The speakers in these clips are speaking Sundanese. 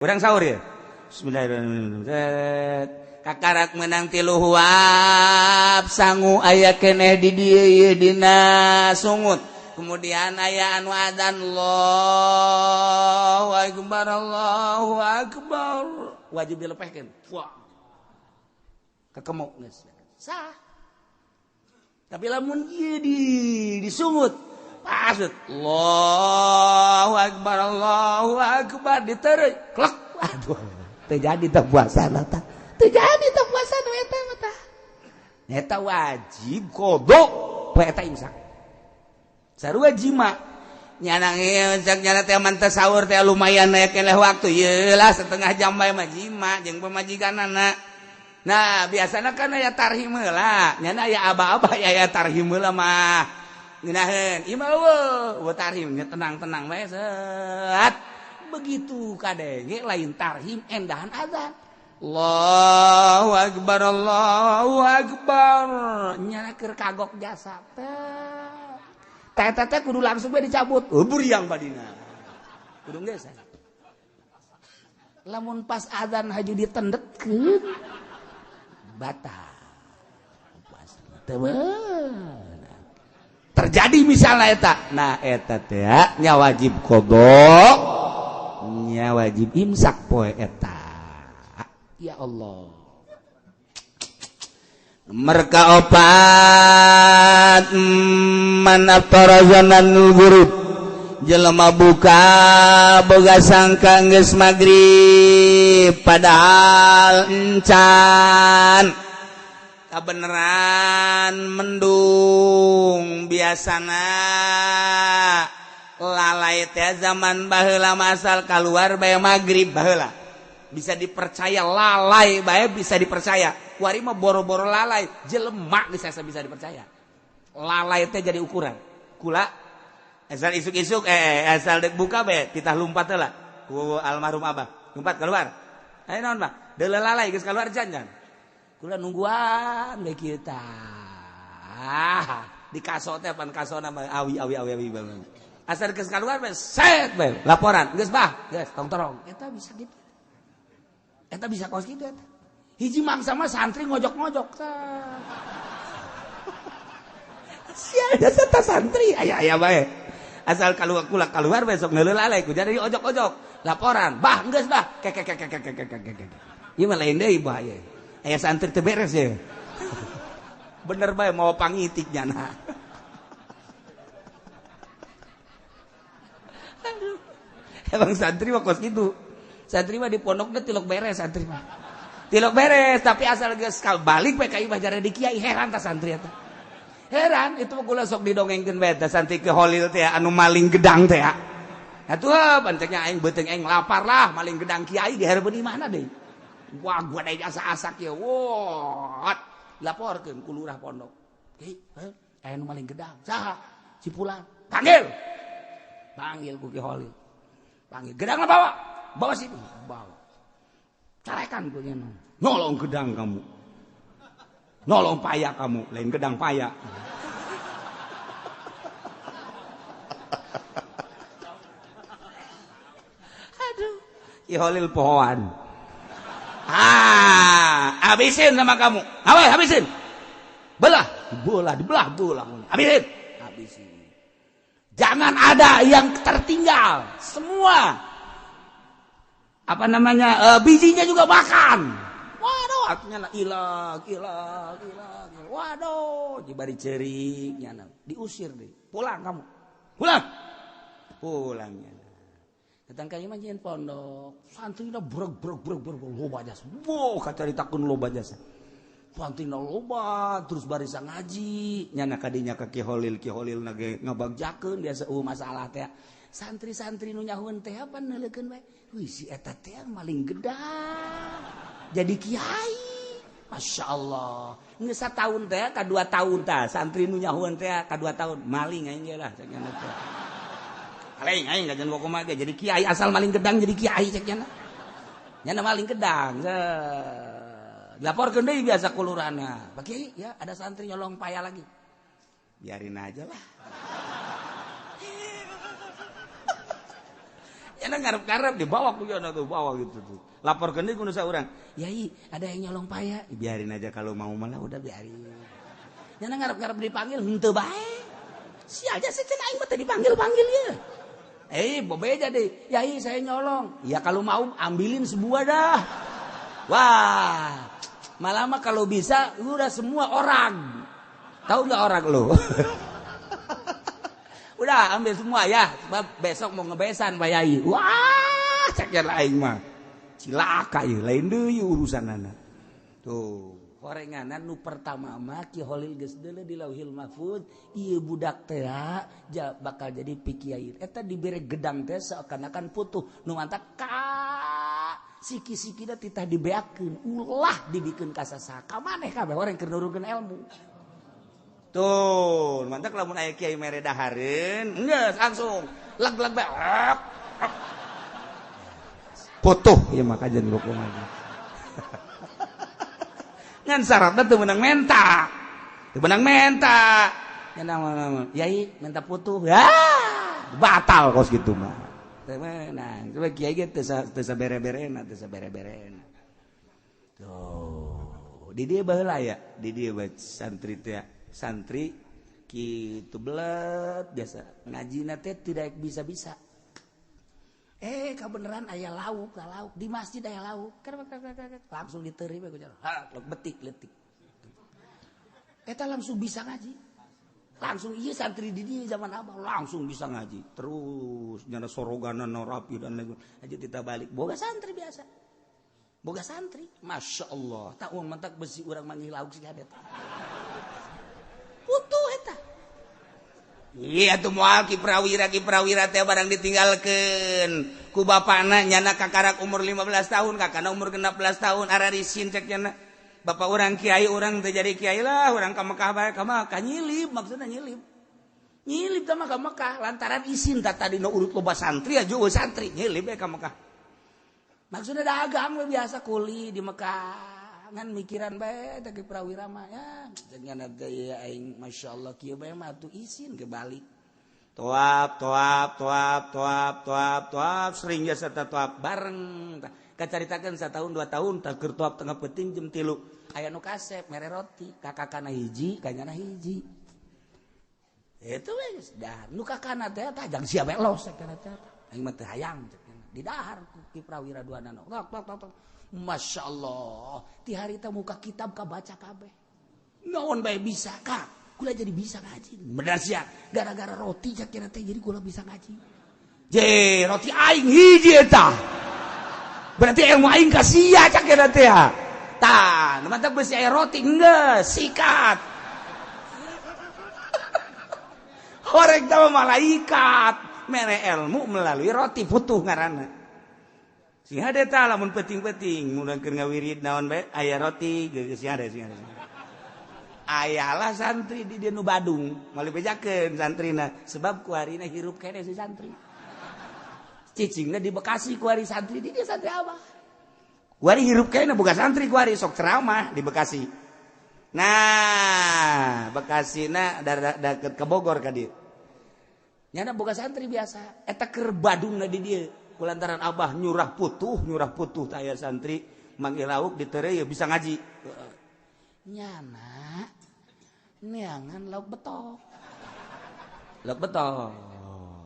Urang sahur ya. Bismillahirrahmanirrahim. Kakarak menang 3 huap sangu aya keneh di dieu dina sungut. Kemudian aya anu adzan Allahu akbar Allahu akbar. Wajib dilepehkeun. Wah. Kakemuk geus. Sah. Tapi lamun ieu disungut pasut Allahu akbar ditereuy klek aduh teu jadi teh puasana tah teu jadi teh puasana eta mah tah eta wajib qada poe eta imsak sarua jima nyana imsak nyana teh man teh saur teh lumayan aya keneh waktu ieu lah setengah jam bae mah jima jeung pamajikanana. Nah biasana kan aya tarhim heula nyana aya aba-aba aya tarhim heula mah ngeunaheun imaeuh we tarhim tenang-tenang bae set begitu kadenge lain tarhim endahan adzan Allahu akbar nyana keur kagok jasa teh teh kudu langsung bae dicabut buriang badina kudu geus lamun pas adzan haju ditendetkeun batal puasa teu terjadi misalnya eta nah eta teh nya wajib qada nya wajib imsak poe eta ya Allah nomor kaopat man aftara zananul ghurub jelema buka boga sangka geus magrib padahal encan kabeneran mendung biasana lalai teh zaman baheula masal keluar bae magrib baheula bisa dipercaya lalai bae bisa dipercaya kuari mah boro-boro lalai jelema geus bisa dipercaya lalai teh jadi ukuran kula asal isuk-isuk asal dek buka bae titah lumpat heula ku almarhum abah lumpat keluar aya naon mah deuleu lalai geus keluar jangan kula nungguan we kieu tah di kaso teh pan kasona mah awi banget asal geus kaluar we set we laporan geus bah geus tong-torong eta bisa gitu eta bisa kos kitu eta hiji mangsa mah santri ngojok-ngojok tah sia dasar tah santri aya bae asal kula keluar besok ngeuleuh lalai ku jadi ojok-ojok laporan bah geus bah kek ieu mah lain deui bahaya aya santri teu beres ya. Bener bae mau pangitik nyana. Emang santri mah kos kitu. Santri mah di pondok teh tilok beres santri mah. Tilok beres tapi asal geus balik bae ka imah jare di kiai heran tah santri eta. Heran itu mah kula sok didongengkeun bae tah santri ke holil teh anu maling gedang teh. Atuh panteknya aing beuteung aing lapar lah maling gedang kiai dihareupeun di mana deui. Wah gua ada asa-asak ya wah laporkeun ku lurah pondok aya nu maling gedang saha cipulan panggil ku Ki Holil panggil gedang bawa sini bawa carekan ku nya nolong gedang kamu nolong paya kamu lain gedang paya aduh Ki Holil pohoan habisin sama kamu. Apa? Habisin. Belah. Dibelah. Habisin. Jangan ada yang tertinggal. Semua. Apa namanya? Bijinya juga makan. Waduh, artinya ilah. Waduh, dibari ceriknya. Diusir deh. Pulang kamu. Pulangnya. Datang ka imah nyeun pondok, santrina breg loba jasa. Wow, kacaritakeun loba jasa. Santrina loba terus barisa ngaji, nyana kadinya ka Ki Holil na ge ngabagjakeun biasa masalah teh. Santri-santri nu nyahueun teh apa neuleukeun bae. Wih si eta teh maling gedang. Jadi kiai. Masyaallah. Geus sataun teh ka 2 tahun tah, santri nu nyahueun teh ka 2 tahun maling aing ge lah cek nyana teh. Aing ngajan kumaha ge jadi kiai asal maling gedang jadi kiai cek nyana maling gedang laporkeun deui biasa ku lurahna Pak Kiai ya ada santri nyolong paya lagi biarin aja lah Nyana ngarep-ngarep dibawa ku jana tuh, bawa gitu tuh. Laporkeun deui ku nu saurang. Yai, ada yang nyolong paya. Biarin aja kalau mau malah udah biarin. Nyana ngarep-ngarep dipanggil henteu bae. Sia aja sih cenah aing mah teh dipanggil-panggil ya. Bebeja deh. Yai, saya nyolong. Ya kalau mau ambilin sebuah dah. Wah. Malah mah kalau bisa udah semua orang. Tahu enggak orang lu? Udah ambil semua ya, sebab besok mau ngebesan Pak Yai. Wah, ceknya lain mah. Cilaka ya, lain deui urusanana. Tuh, horenganan nu pertama mah Ki Holil geus deuleu di Lauhil Mahfuz, ieu budak teh bakal jadi pikiai. Eta dibere gedang teh seakan-akan putuh. Nu mantap siki-sikina titah dibeakeun, ulah dibikeun ka sasaka. Maneh kabeh orang keur nurukeun ilmu. Tuh, mantap lamun aya kiai mere dahareun, geus langsung leg-leg bae. Foto ieu mah kajen rukun lagi. Ngan syaratna teu meunang menta. Teu meunang menta. Ngan yai menta putuh. Ya, batal kos kitu mah. Teu meunang. Coba kiai ge teu sabere-berena, teu sabere-berena. Tuh, di dieu baheula ya, di dieu santri teh santri kitu belet biasa ngajina teh tidak bisa-bisa. Kabeneran aya lauk di masjid aya lauk. Langsung diteri we ku jalan. Betik letik. Eta langsung bisa ngaji. Langsung ieu santri di dieu zaman Abah langsung bisa ngaji. Terus nyana soroganana rapi dan lain aja kita balik. Boga santri biasa. Boga santri. Masya Allah. Tak uang mantak besi urang manggil lauk si hadet. Putuh eta. Iya tuh moal ki prawira teh barang ditinggalkeun ku bapana nyana kakarak umur 15 tahun, kakana umur 16 tahun ararisin cek nyana. Bapak urang kiai urang teh jadi kiai lah, urang ka Mekah bae ka Mekah nyilip maksudna nyilip. Nyilip teh mah ka Mekah lantaran isin tadi nu urut loba santri aja santri nyilip bae ka Mekah. Maksudna dagang we biasa kuli di Mekah. Ngan mikiran bae teh prawira mah ya jangan teh aing masyaallah kieu bae mah atuh isin ke balik toap sering jasa toap bareng kacaritakeun satahun 2 tahun tah keur toap tengah peuting jam 3 aya nu kasep mere roti kakakana hiji kanyana hiji itu we dah nu kakana teh tajang sia belos kana teh aing mah teh hayang di dahar ki prawira duana tok Masya Allah, ti hari teh muka kitab kabaca kabeh. Naon bae bisa kak, kula jadi bisa ngaji. Bener sia, gara-gara roti cakira teh jadi kula bisa ngaji. Roti aing hiji eta. Berarti ilmu aing ka sia cakira teh. Tah, nu mantap beusi aya roti geus sikat. Horeg teh malaikat, mere ilmu melalui roti putuh ngaranna. Si hade tah lamun penting-penting mudahkeun ngawirid naon bae aya roti geus si hade. Ayalah santri di dieu nu Badung, mali bejakeun santrina sebab kuarina hirup kene si santri. Cicingna di Bekasi kuari santri di dieu santri Abah. Kuari hirup kene boga santri kuari sok ceramah di Bekasi. Nah, Bekasina deket ke Bogor ka dieu. Nyana boga santri biasa, eta keur Badungna di dieu. Kulantaran Abah nyurah putuh taya santri manggil lauk diterei ya bisa ngaji. Nyana neangan lauk betok.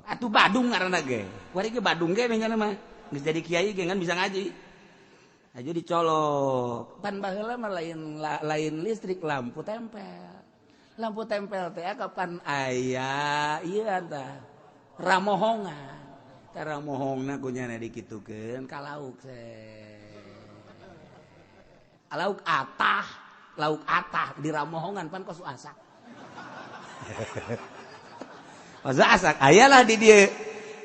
Atuh Badung ngaranna ge. Kuari ge Badung ge nyana mah. Geus jadi kiai ge ngan bisa ngaji. Aja dicolok. Pan baheula mah lain listrik lampu tempel. Lampu tempel teh kapan aya ieu tah ramohongan. Tara mohongna kunyana dikitukeun ka lauk lauk atah di ramohongan pan kos asak. Kos asak ayalah di dieu.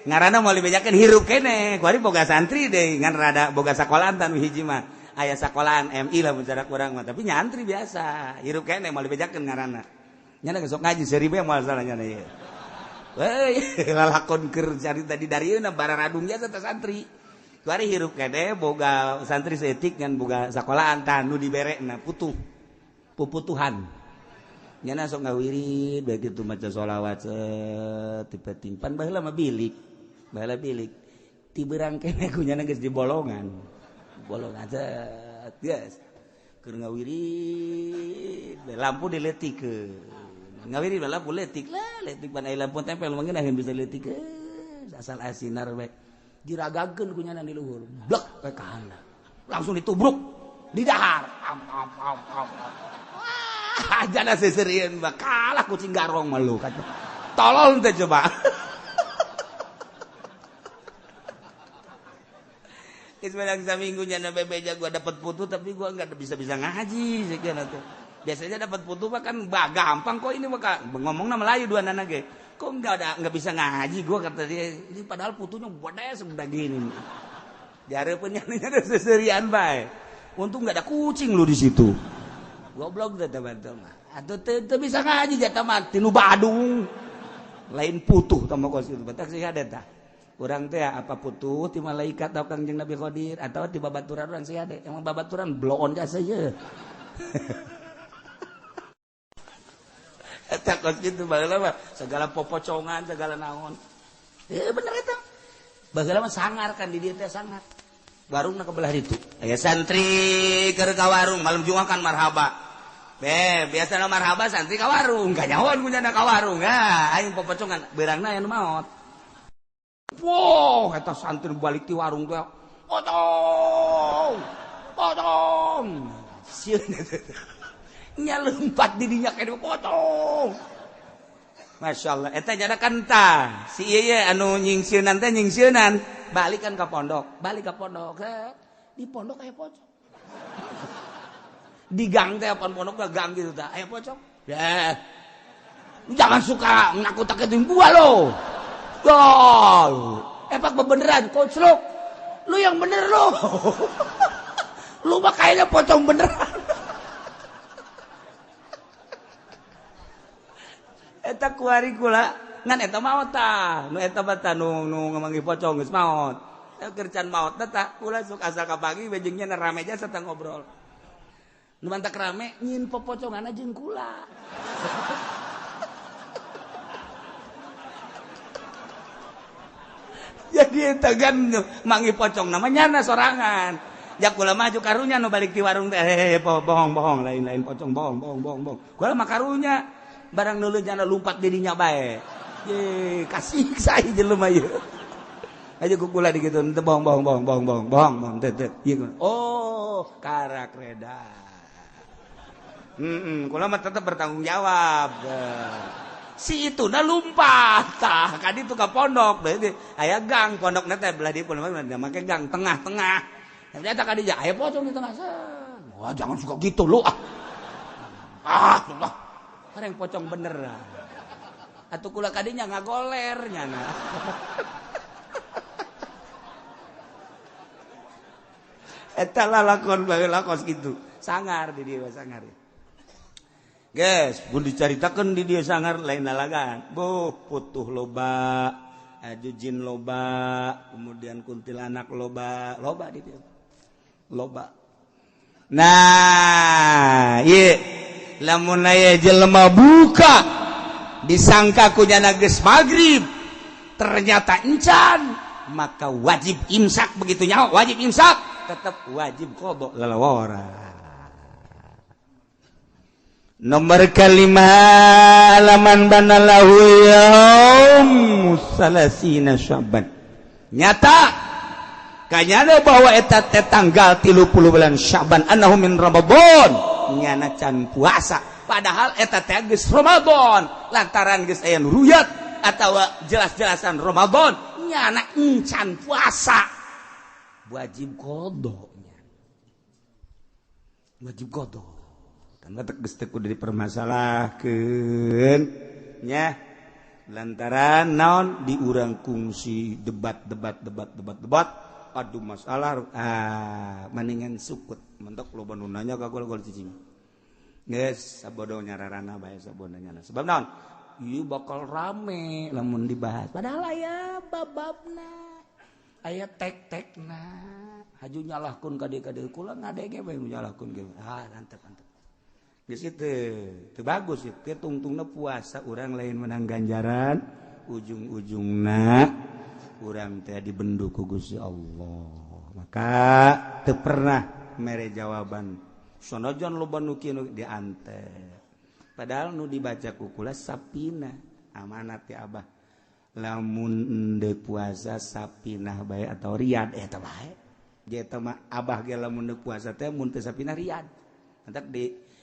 Ngaranna moal dibejakeun hirup kene, kuari boga santri deui ngan rada boga sakolahan tan hiji mah. Aya sakolahan MI lah mun cara urang mah, tapi nyantri biasa. Hirup kene moal dibejakeun ngaranna. Nyana geus sok ngaji seribu moal salah nyana ieu. Lalakon keur carita di darieuna bararadung jasa teh santri. Kuari hirup kene boga santri seetik ngan boga sakolahan tah nu diberena puputuhan. Nyana sok ngawirid bae kitu maca sholawat teu penting. Pan baheula mah bilik. ti berang kene kunyana geus di bolongan aja geus keur ngawirit lampu diletikeun ngawirit lampu letik pan aya lampu tempel mangga naheun bisa letikeun asal asinar we diragakeun kunyana di luhur blek we ka handap langsung ditubruk di dahar ajana seseureun mah kalah kucing garong mah lu tolol teh coba. Ismail saminggunya na bebeja gua dapat putu tapi gua enggak bisa ngaji sekian atuh. Biasanya dapat putu mah kan gampang kok ini mah ngomongna Melayu dua nana ge. Kok enggak bisa ngaji gua kata dia. Ini padahal putunya gede segede gini. Diareupeun nya seserian bae. Untung enggak ada kucing lu di situ. Goblok teh teman-teman mah. Atuh teu bisa ngaji jata mah tinu Badung. Lain putuh tah mah kos kitu. Batak sih ada tah. Urang teh apa putuh ti malaikat atau Kangjeng Nabi Qadir atau ti babaturan urang sia teh emang babaturan bloon jasa ye. Eta kos kitu baheula mah segala popocongan segala naon. Bener eta. Baheula mah sangar kan di dieu teh sangar. Warungna kebelah ditu. Aya santri keur ka warung malam Jumat kan marhaba. Biasana marhaba santri ka warung, ganyawan punyana ka warung. Aing popocongan beurangna aya nu maot. Wow, eta santri balik ti warung teh. Potong. Sieun nya leumpat di dinya kene potong. Masyaallah eta nya kanta. Si ieu anu nyingsieunan teh nyingsieunan, balik kan ka pondok. Di pondok aya pocong. Di gang teh pan pondok gang gitu tah, aya pocong. Ya. Jangan suka nakut-nakutin gua lo. Epak beneran koclok. Lu yang bener lo. Lu mah kayaknya pocong beneran. Eta kuari kula ngan eta maot tah. Nu eta bata nu ngamanggih pocong geus maot. Keur can maot tah kula sok asal ka pagi bejengnya na rame aja serta ngobrol. Nu mantak rame nyin popocongan jeung kula. Jadi eta kan manggih pocong namanya na sorangan. Jak kula maju karunya nu balik di warung teh bohong lain pocong bohong. Kula mah karunya barang nuleujana lumpat di dinya bae. Ye kasih sae jelema ieu. Aja ku kula digituin teh bohong teh. Oh, karak reda. Kula mah tetep bertanggung jawab. Si itu na lumpat tah ka ditu ka pondok deui aya gang pondokna teh belah di pondok make gang tengah-tengah ternyata ka dieu aya pocong di tengah sana. Wah jangan suka gitu lu Allah kareng pocong beneran atuh kula ka dinya ngagoler nyana. Eta lalakon baheula kos kitu sangar di dieu sangar. Guys, pun dicaritakan di dia sangar lain nalagan. Putuh loba, jujin loba, kemudian kuntilanak loba di dia. Loba. Nah, ye, lamun aya jelema buka disangka kunyana geus magrib, ternyata encan, maka wajib imsak begitu nyawa, wajib imsak, tetap wajib qada lalawara. Nomor kalimah alaman banalahu yaum salasina Sya'ban. Nyata kanyana bahwa eta teh tanggal 30 bulan Sya'ban annahu min Ramadan nyana can puasa padahal eta teh geus Ramadan lantaran geus aya ruyat atawa jelas-jelasan Ramadan nyana encan puasa wajib qada Matak geus teu kudu dipermasalahkeun nya lantaran naon diurang kungsi debat adu masalah mendingan sukut mentok loba nu nanya ka gol cicing geus sabodo nyararana bae sabodanya sebab naon ieu bakal rame lamun dibahas padahal aya bababna aya tek-tekna haju nyalahkeun ka dieu kula ngadege bae nyalahkeun ge mantep geus teu bagus ieu tungtungna puasa urang lain menang ganjaran ujung-ujungna urang teh dibendu ku Gusti Allah maka teu pernah mere jawaban sonojon loba nu kieu diantep padahal nu dibaca ku kula sapina amanat ya Abah lamun deuk puasa sapinah bae atau riyad eta bae eta mah Abah ge lamun deuk puasa teh mun teu sapinah riyad entak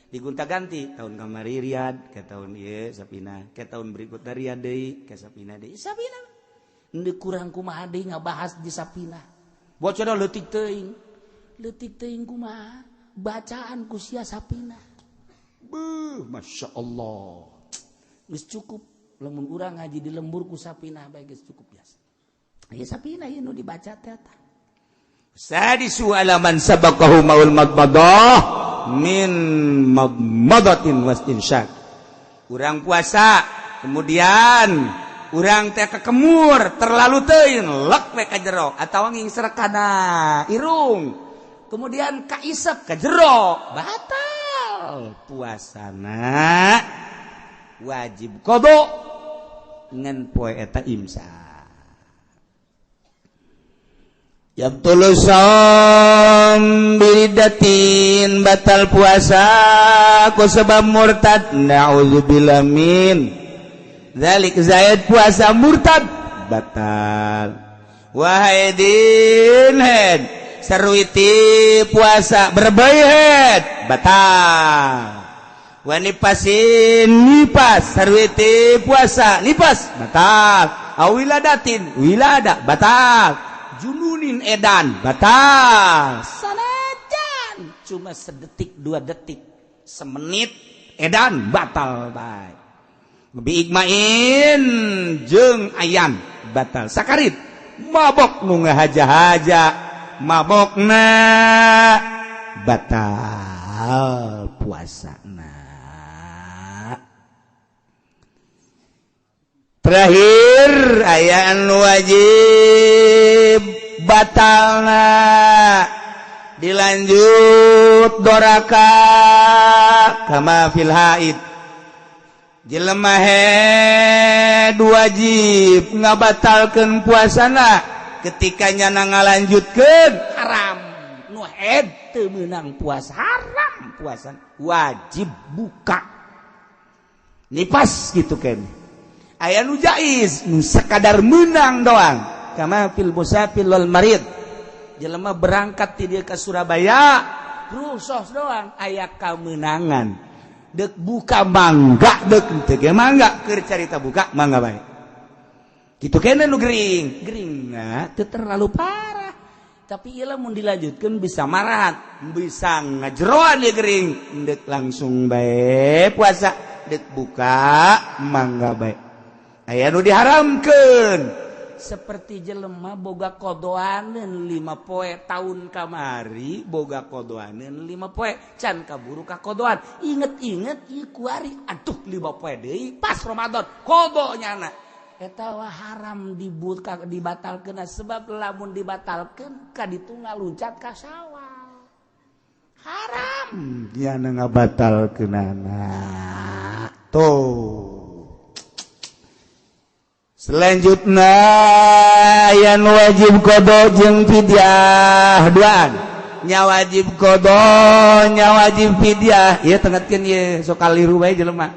digonta-ganti tahun kamari riyad ke tahun ieu sapinah ke tahun berikutna riyad deui ke sapinah deui sapinah deuk kurang kumaha deui ngabahas di sapinah bocor leutik teuing kumaha bacaan ku sia sapinah beuh masya Allah geus cukup lamun urang ngaji di lembur ku sapinah bae geus cukup biasa aya sapinah ieu nu dibaca teh eta sadisu alaman sabaqahu maul madmadah min madmadatin wastinsyaq urang puasa kemudian urang teh kekemur terlalu teuing lek we ka jero atawa ngingsrek kana irung kemudian kaisep ka jero batal puasana wajib qada ngan poe eta imsak yabtulu shaum biridatin batal puasa ku sebab murtad naudzubillah min zalik zaid puasa murtad batal wahidin head sarwiti puasa berbayat batal wanipasin nipas sarwiti puasa nipas batal awiladatin wilada batal jununin edan batal sanajan cuma sedetik 2 detik semenit edan batal baik lebih ikmain jeung ayan batal sakarit mabok nu ngahaja-haja mabokna batal puasana terakhir aya anu wajib batalna dilanjut doraka kama fil haid jelema head wajib ngabatalkeun puasana ketika nyana ngalanjutkeun haram nu head teu meunang puasa haram puasana wajib buka nipas gitu kan aya nu jaiz nu sakadar meunang doang kama fil musafir wal marid jelema berangkat ti dieu ka Surabaya rusos doang aya kameunangan deuk buka mangga deuk teu ge mangga keur carita buka mangga bae kitu keneh nu geringna teu terlalu parah tapi ieu lamun dilanjutkeun bisa marat bisa ngajeroan ieu gering deuk langsung bae puasa deuk buka mangga bae aya nu diharamkeun seperti jelema boga kodoaneun 5 poe tahun kamari boga kodoaneun 5 poe can kaburu ka kodoan inget-inget ieu kuari aduh 5 poe deui pas Ramadan kodonyana eta wah haram dibatalkeun sebab lamun dibatalkeun ka ditu ngaluncat ka Syawal haram nya ngabatalkeunana tuh selanjutnya yang wajib qada jeung fidyah duaan nya wajib qada nya wajib fidyah ieu tengetkeun ieu sok kaliru bae jelema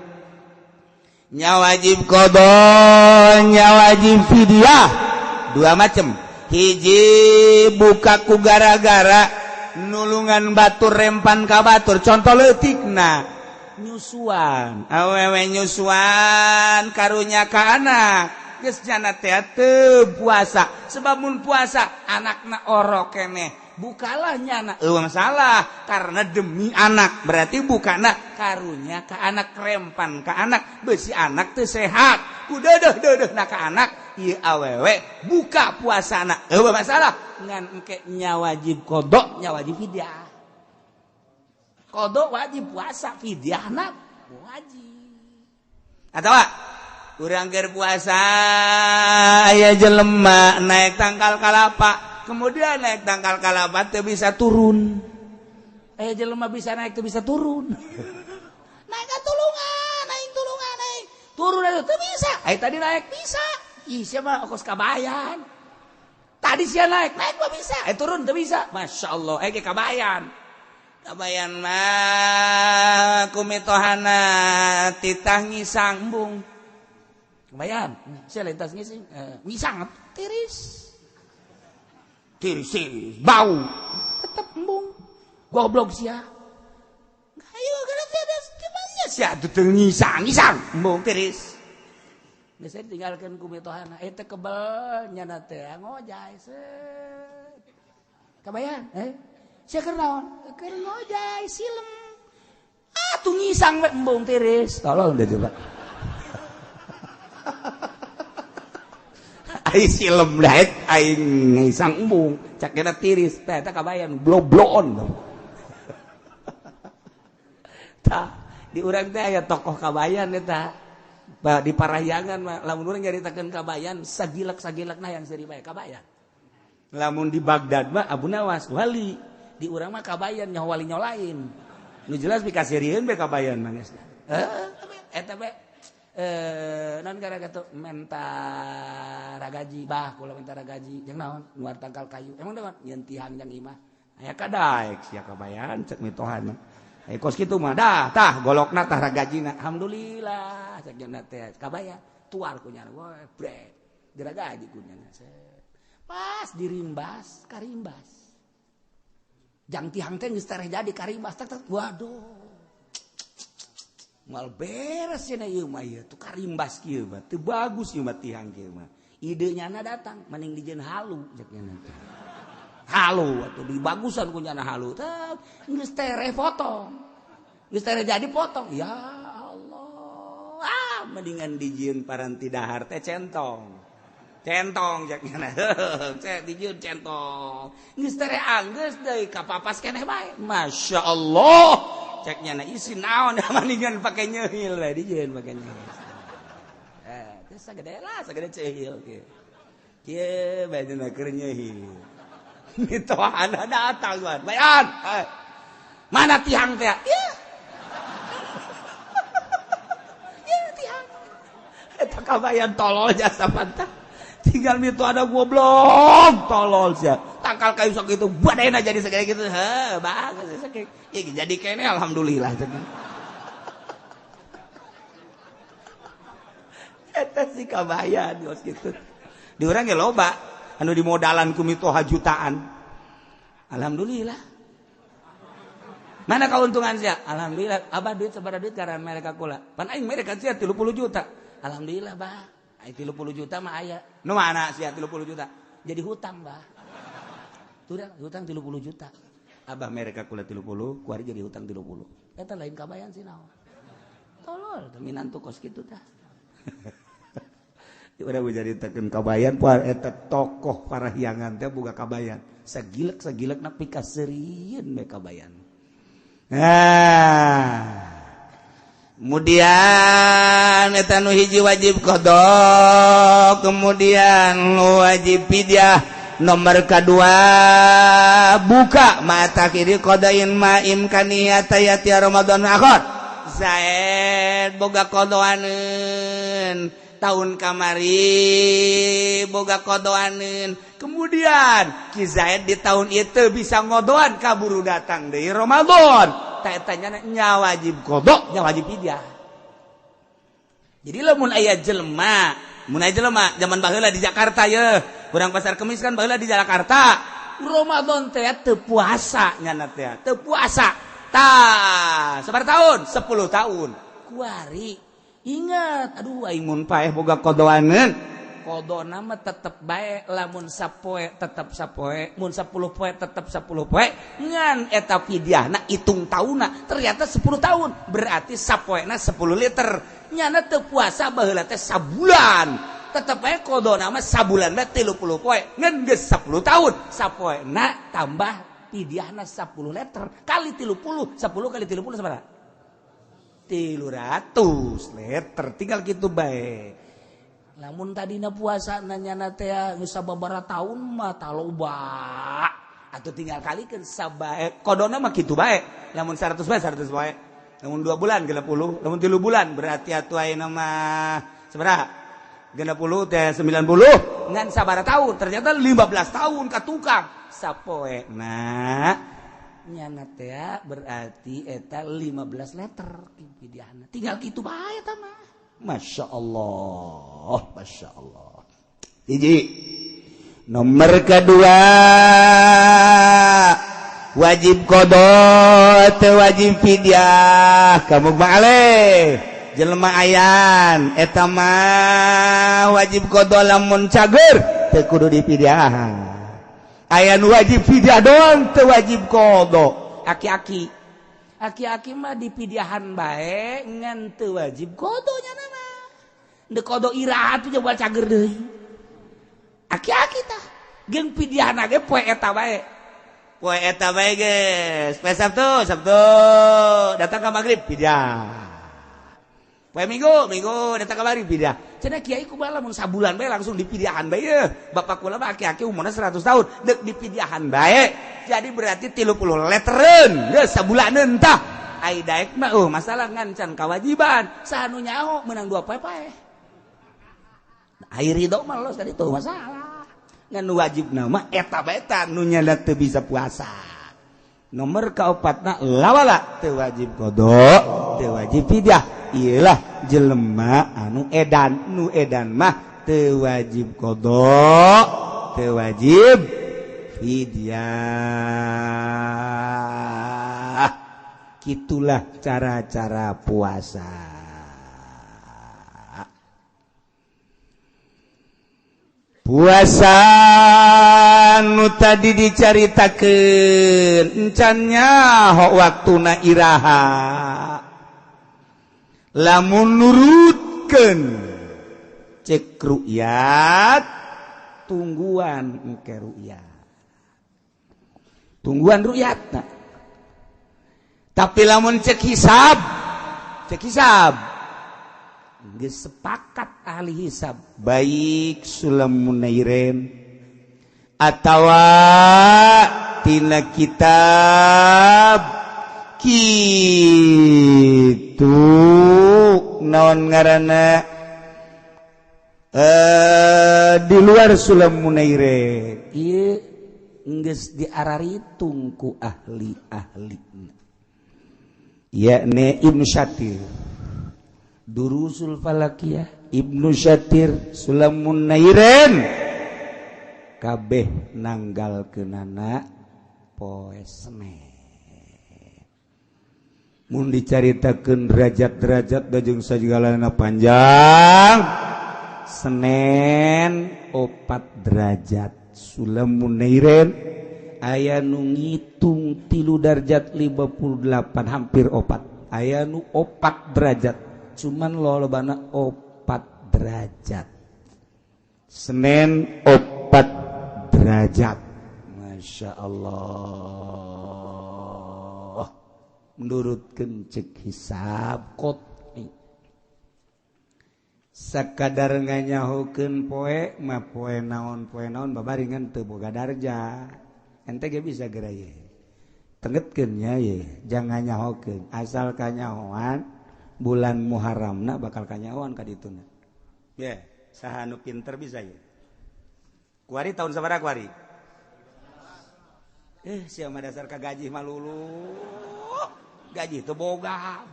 nya wajib qada nya wajib fidyah 2 macem hiji buka ku gara-gara nulungan batur rempan ka batur contoh leutikna nyusuan awewe nyusuan karunya ka anak geus jana teh teu puasa sebab mun puasa anakna orok keneh bukalah nyana masalah karena demi anak berarti bukana karunya ka anak rempan ka anak beusi anak teu sehat kudeudeuh na ka anak ieu awewe buka puasana masalah ngan engke nya wajib qada nya wajib fidyah qada wajib puasa fidyahna wajib atawa urang keur puasa aya jelema naik tangkal kalapa kemudian naik tangkal kalapa teu bisa turun aya jelema bisa naik teu bisa turun naik tulungan naik turun teu bisa aya tadi naik bisa ih sia mah ongkos kabayan Tadi sia naik mah bisa, turun teu bisa. Masya Allah, ke kabayan mah kumitohana titah ngisang embung. Kabayan, sia lintas ngising, ngisang tiris, bau, tetap embung, goblok sia. Ayo kana ada gimana sia teu ngisang embung tiris. Saya tinggalkan kumitohana, teh kebel nyana teh ngojay set. Kabayan, sia keur naon? Keur ngojay silem. Tuh ngisang we embung tiris. Tolong deh coba. Ai silem dah aing ngisang embung, cak kena tiris. Teh kabayan bloblon. Tah, di urang teh aya tokoh kabayan eta. Di Parahyangan mah lamun urang nyaritakeun kabayan sagilak-sagilakna yang seri bae kabayan. Lamun di Baghdad mah Abu Nawas wali, di urang mah kabayan nyaho wali nyolain. Nu jelas pikasirieun bae kabayan mah geus. Eta bae naon gara gato menta ragaji bah kula menta ragaji jeung naon nuar tangkal kayu. Emang naon nyeun tihang jeung imah. Aya kadaek sia kabayan cek mitohan mah. Kos kitu mah dah tah golokna tah ragajina alhamdulillah cek cenah teh kabaya tuar ku nyana we brek diragaji ku nyana pas dirimbas karimbas jang tihang teh geus tareh jadi karimbas tak waduh mal beres cenah ieu mah ieu tu karimbas kieu mah teu bagus ieu mah tihang kieu mah ide nyana datang mending dijieun halu cek nyana teh halu atuh dibagusan ku nyana halu teh geus tere potong geus tere jadi potong ya Allah mendingan dijieun paranti dahar teh centong jak nyana cek dijieun centong geus tere anggeus deui kapapas keneh bae masyaallah cek nyana isi naon mendingan pake nyeuhil we dijieun pake nyeuhil teh sagede lah sagede ceuhil kieu bae cenah keur nyeuhil mitohana datang kan bayan mana tihang teh ya tihang eta kabayan tolol jasa pantah tinggal mitohana goblok tolol sia tangkal kayu sakitu badena jadi segede kitu bagus sakit jadi kene alhamdulillah eta si kabayan geus kitu di urang ge loba anu dimodalan ku mitoha jutaan. Alhamdulillah. Mana kauntungan sia? Alhamdulillah. Abah duit sabaraha duit karena mereka kula. Pan aing mereka sia 30 juta. Alhamdulillah, Bah. Ai 30 juta mah aya. Nu mana sia 30 juta? Jadi hutang, Bah. Hutang 30 juta. Abah mereka kula 30, kuari jadi hutang 30. Eta lain kabayan sih naon. Tolol, minantu kos kitu tah. Udah menceritakan kabayan puar eta tokoh Parahyangan teh boga kabayan sagilek nak pikasirieun bae kabayan. Kemudian eta nu hiji wajib qada, kemudian wajib fidyah, nomor kedua buka mata kiri qadain ma imkaniyata yati Ramadan akhir. Zaid boga qadaaneun tahun kamari boga kodoaneun kemudian Ki Zaid di tahun itu bisa ngodoan kaburu datang deui Ramadan tah eta nya wajib qada nya wajib fidyah. Jadi lamun aya jelema zaman baheula di Jakarta ye urang pasar Kemis kan baheula di Jakarta Ramadan teh teu puasa nyana teh teu puasa tah sabar tahun 10 tahun kuari ingat, aduh aing mun paeh boga kodoaneun. Kodona mah tetep bae lamun sapoe tetep sapoe, mun 10 poe tetep 10 poe. Ngan eta fidyahna hitung taunna ternyata 10 tahun. Berarti sapoena 10 liter. Nyana teu puasa baheula teh sabulan. Tetep bae kodona mah sabulan mah 30 poe. Ngan geus 10 tahun. Sapoena tambah fidyahna 10 liter kali 30. 10 kali 30 sabaraha? 300 liter tinggal gitu bae. Lamun tadina puasa nanyana teh geus sababaraha taun mah taloba atuh tinggal kalikeun sabae kodona mah kitu bae. Lamun 100 bae 100 bae. Lamun 2 bulan 60, lamun 3 bulan berarti atuh ayeuna mah sabaraha? 60 teh 90 ngan sabaraha tahun ternyata 15 tahun ka tukang sapoena nyana teh berarti eta 15 liter pidiahna tinggal kitu bae eta mah masyaallah hiji nomor kedua wajib qada teu wajib fidyah kamu baaleh jelema ayan eta mah wajib qada lamun cager teu kudu dipidyahan aya nu wajib fidyah doang teu wajib qada aki-aki mah dipidyahan bae ngan teu wajib qada nya mah deuk qada irahat teh bae cager deui aki-aki tah geung pidyahan ge poe eta bae guys poe Sabtu datang ke maghrib pidyah poe minggu datang ke maghrib pidyah cenah kiai kumaha lamun sabulan bae langsung dipidyahan bae ye bapak kula mah aki-aki umurna 100 tahun deuk dipidyahan bae jadi berarti 30 leteren geus sabulaneun tah ai daek mah masalah ngan can kawajiban saha nu nyaho meunang 2 poe air ridho mah los tadi tuh masalah ngan wajib nama eta bae nu nyana teu bisa puasa nomor kaopatna lawala teu wajib qada teu wajib fidyah ialah jelema anu edan nu edan mah teu wajib qada teu wajib fidyah kitulah cara-cara puasa puasa nu tadi dicaritakeun encannya hok waktuna iraha lamun nurutkeun cek ru'yat tungguan engke ru'yat tungguan ru'yatna tapi lamun cek hisab geus sepakat ahli hisab baik Sulamun Nairen atawa tina kitab kitu naon ngaranna di luar Sulamun Nairen ieu geus diararitung ku ahli-ahlina yakni Ibnu Syatir Durusul Falakiyah Ibnu Syatir Sulamun Nairen kabeh nanggalkeunana poe Senen mun dicaritakeun derajat-derajat da jeung sajigalana panjang Senen 4 derajat Sulamun Nairen aya nu ngitung 3 derajat 58 hampir 4 aya nu 4 derajat cuman lolobana 4 derajat Senen 4 derajat Masya Allah menurutkeun cek hisab qot'i sakadar nganyahokeun poe mah poe naon babaringan teu boga darja ente ge bisa geraya tengetkeun nya ye jangan nyahokeun asal kanyahoan bulan Muharramna bakal kanyahoan ka dituna. Ya, saha nu pinter bisa ya. Kuari tahun sabaraha kuari? Sia mah dasar ka gaji mah lulu. Gaji teu boga.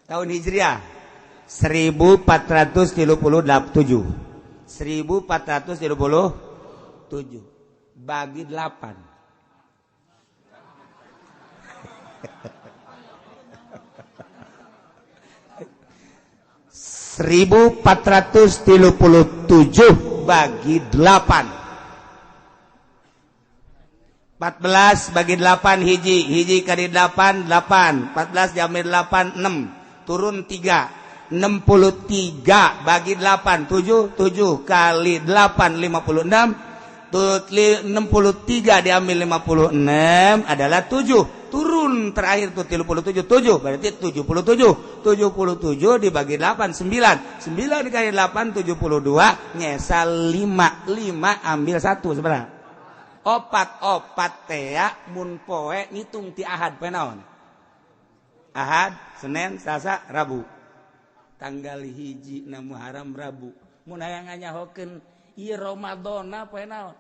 Tahun Hijriah 1437. 1437 bagi 8. 1437 bagi 8 14 bagi 8 hiji kali 8 14 diambil 8 6 turun 3 63 bagi 8 7 kali 8 56 63 diambil 56 adalah 7 turun terakhir tuh 37 berarti 77 dibagi 8 9 dikali 8 72 ngesal 5 ambil 1 sebenarnya opat teh mun poe ngitung ti ahad poe naon ahad Senin Selasa Rabu tanggal hiji na Muharram Rabu mun hayang nganyahokeun ieu Ramadan poe naon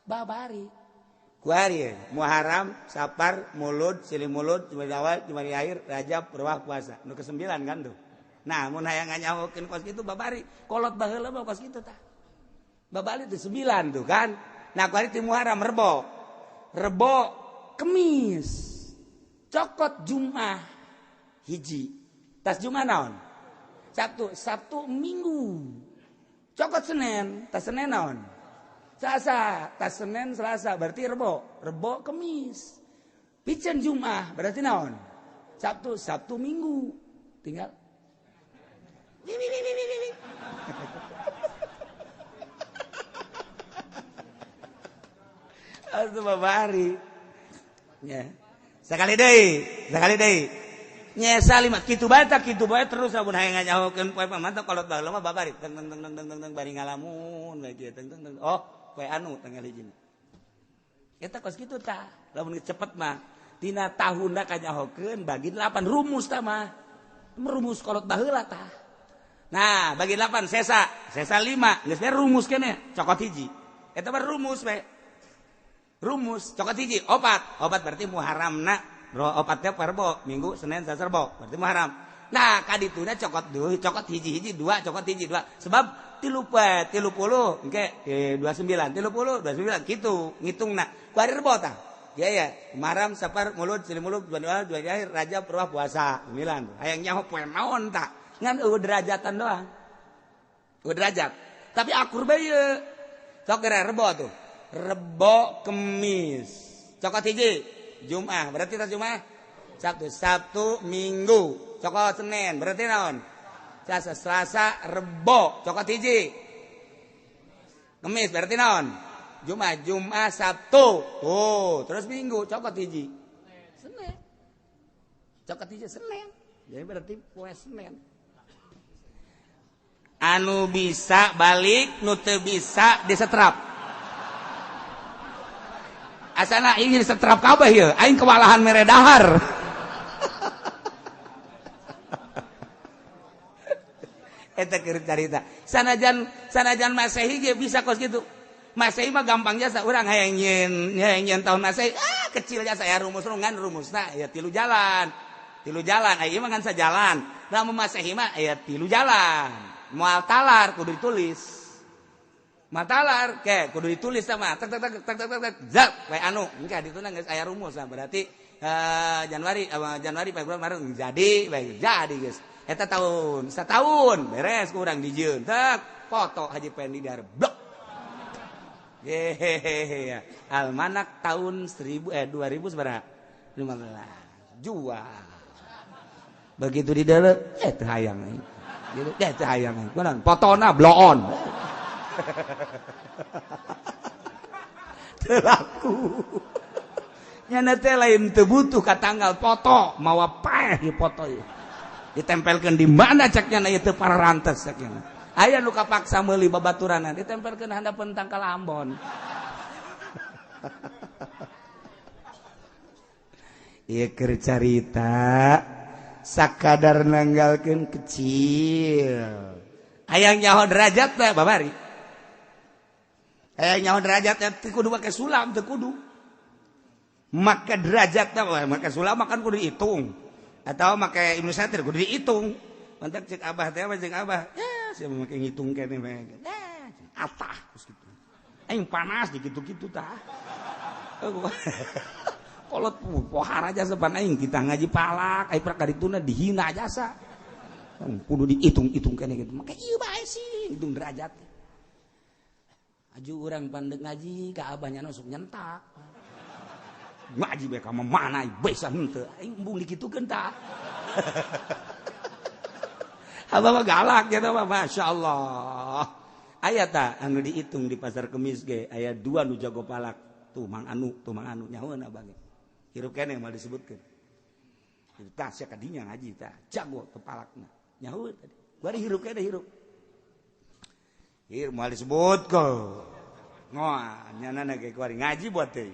babari ku hari Muharram Safar Mulud Silih Mulud Jumadil Awal Jumadil Akhir Rajab Rewah Puasa nu ke-9 kan tuh nah mun hayang nganyahokeun kos kitu babari kolot baheula mah kos kitu tah babari teh 9 tuh kan nah ku hari ti Muharram Rebo Kemis cokot Jumat hiji tas Jumat naon Sabtu Minggu cokot Senin tas Senin naon Selasa tas Senin Selasa berarti Rebo Kemis piceun Jumat berarti naon Sabtu Minggu tinggal atuh babari nya sekali deui nyesa 5 kitu bae terus sabun hayang nganyahokeun poe pamantau kolot baheula mah babari teng bari ngalamun bae kieu teng oh poe anu tanggal hiji eta kos kitu tah lamun cepet mah tina tahunna kanyahokeun bagi 8 rumus tah mah rumus kolot baheula tah nah bagi 8 sesa 5 geus bae rumus keneh cokot hiji eta mah rumus bae rumus cokot hiji opat berarti Muharramna opatnya Rebo Minggu Senin Selasa Rebo berarti Muharram nah kadituna cokot hiji 2 cokot hiji 2 sebab 30 engke 29 gitu ngitungna ku hari Rebo tah ya Muharram Safar Mulud Silih Mulud Jumadil Akhir Rajab Rewah Puasa 9 hayang nyaho poe naon tah ngan derajatan doang derajat tapi akur bae ieu sok Rebo tuh Rebo Kemis cokot hiji Jumat berarti tas Jumat Sabtu Minggu cokot Senin berarti naon Selasa Rebo cokot hiji Kemis berarti naon Jumat Sabtu terus Minggu cokot hiji Senin cokot hiji Senin jadi berarti poe Senin anu bisa balik nu teu bisa disetrap asana ingin setrap kabeh ya aing kewalahan mere dahar eta keur carita sanajan Masehi ge bisa kos kitu Masehi mah gampang jasa urang hayang nyen tahun Masehi kecil jasa ya rumusna ya 3 jalan ieu mah kan sajalan lamun Masehi mah aya 3 jalan moal talar kudu ditulis matalar ke kudu ditulis sama tak zat we anu engke dituna geus aya rumus lah berarti Januari Februari Maret jadi geus eta setahun beres kurang dijieun tek foto Haji Pendi dar blok hehehe almanak tahun 2000 sabaraha 15 jual begitu di dalam teu hayang gitu teu hayang kunaon fotona bloon terlaku nyana teh lain teu butuh ka tanggal foto mawa paeh di foto ieu ditempelkeun di mana ceknya ieu teu pararantes ceknya aya nu kapaksa meuli babaturanna ditempelkeun handapeun tangkal Ambon ieu keur carita sakadar nanggalkeun kecil hayang nyaho derajat teh babari nyawa derajatnya kudu pakai sulam teu kudu maka derajatnya maka sulam makan kudu dihitung atau pakai Ibnu Satir kudu dihitung mantak cek abah teh cek abah ya sia make ngitung kene mah atah geus kitu aing panas di kitu-kitu tah kolot pohar aja sepan aing kita ngaji palak ai prakadituna dihina jasa kudu dihitung-hitung kene gitu make ieu bae sih hitung derajat aju urang pandeg ngaji ka abahnya sok nyentak ngaji bae ka mana bisa henteu aing embung dikitukeun tah abah mah galak ya mah masyaallah aya tah anu dihitung di pasar Kemis ge aya 2 nu jago palak tuh mang anu nyahoeun abah ge hirup keneh mah disebutkeun tah sia kadinya ngaji tah jago teu palakna nyahoeun tadi bari hirup keneh hirup Hir moal disebut ko. Ngoa nyanana ge kuari ngaji buat teh.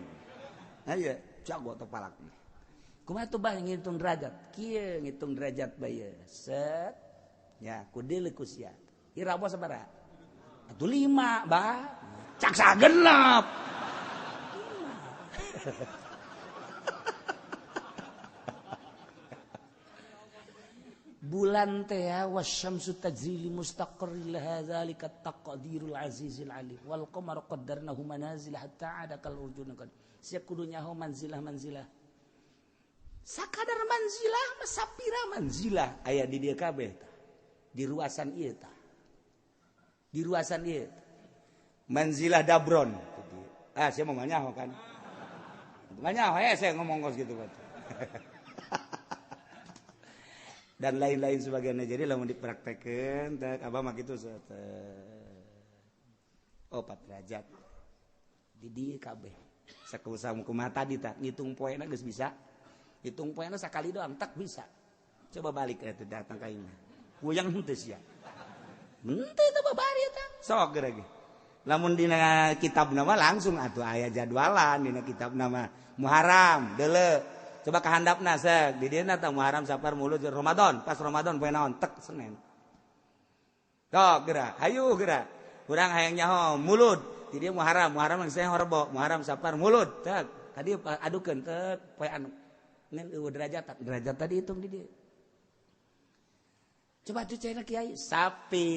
Aya jago tepalakna. Kumaha tuh bah ngitung derajat? Kieu ngitung derajat bae. Set. Ya, ku deuleu ku sia. Irabo sabaraha? Itu 5, bah. Cak sagenep. Bulan teh wasyamsu tajri li mustaqarril laha dzalika taqdirul azizil alim wal qamaru qaddarnahu manazil hatta ada kal urjun kan sia kudu nyaho manzilah sakadar manzilah sapira manzilah aya di dieu kabeh di ruasan ieu tah di ruasan ieu manzilah dabron saya mau nyaho kan nyaho saya ngomong kos gitu kan dan lain-lain sebagainya. Jadi lamun dipraktekeun teh abah mah kitu 4 derajat di dieu kabeh sakumaha kumaha tadi tah ngitung poena geus bisa hitung poena sakali doang tak bisa coba balik eta datang ka imah puyang henteu sia henteu teh babari eta sok geura ge lamun dina kitabna mah langsung atuh aya jadwalan dina kitabna mah Muharram deuleu coba kehandapna seg di dieu tah Muharram Safar Mulud Ramadan pas Ramadan poe naon tek Senin sok geura hayu geura urang hayang nyaho Mulud di dieu Muharram geus Rebo Muharram Safar Mulud teh tadi adukeun teh poe anu nen derajat tadi hitung di dieu coba tuh cenah kiai sapi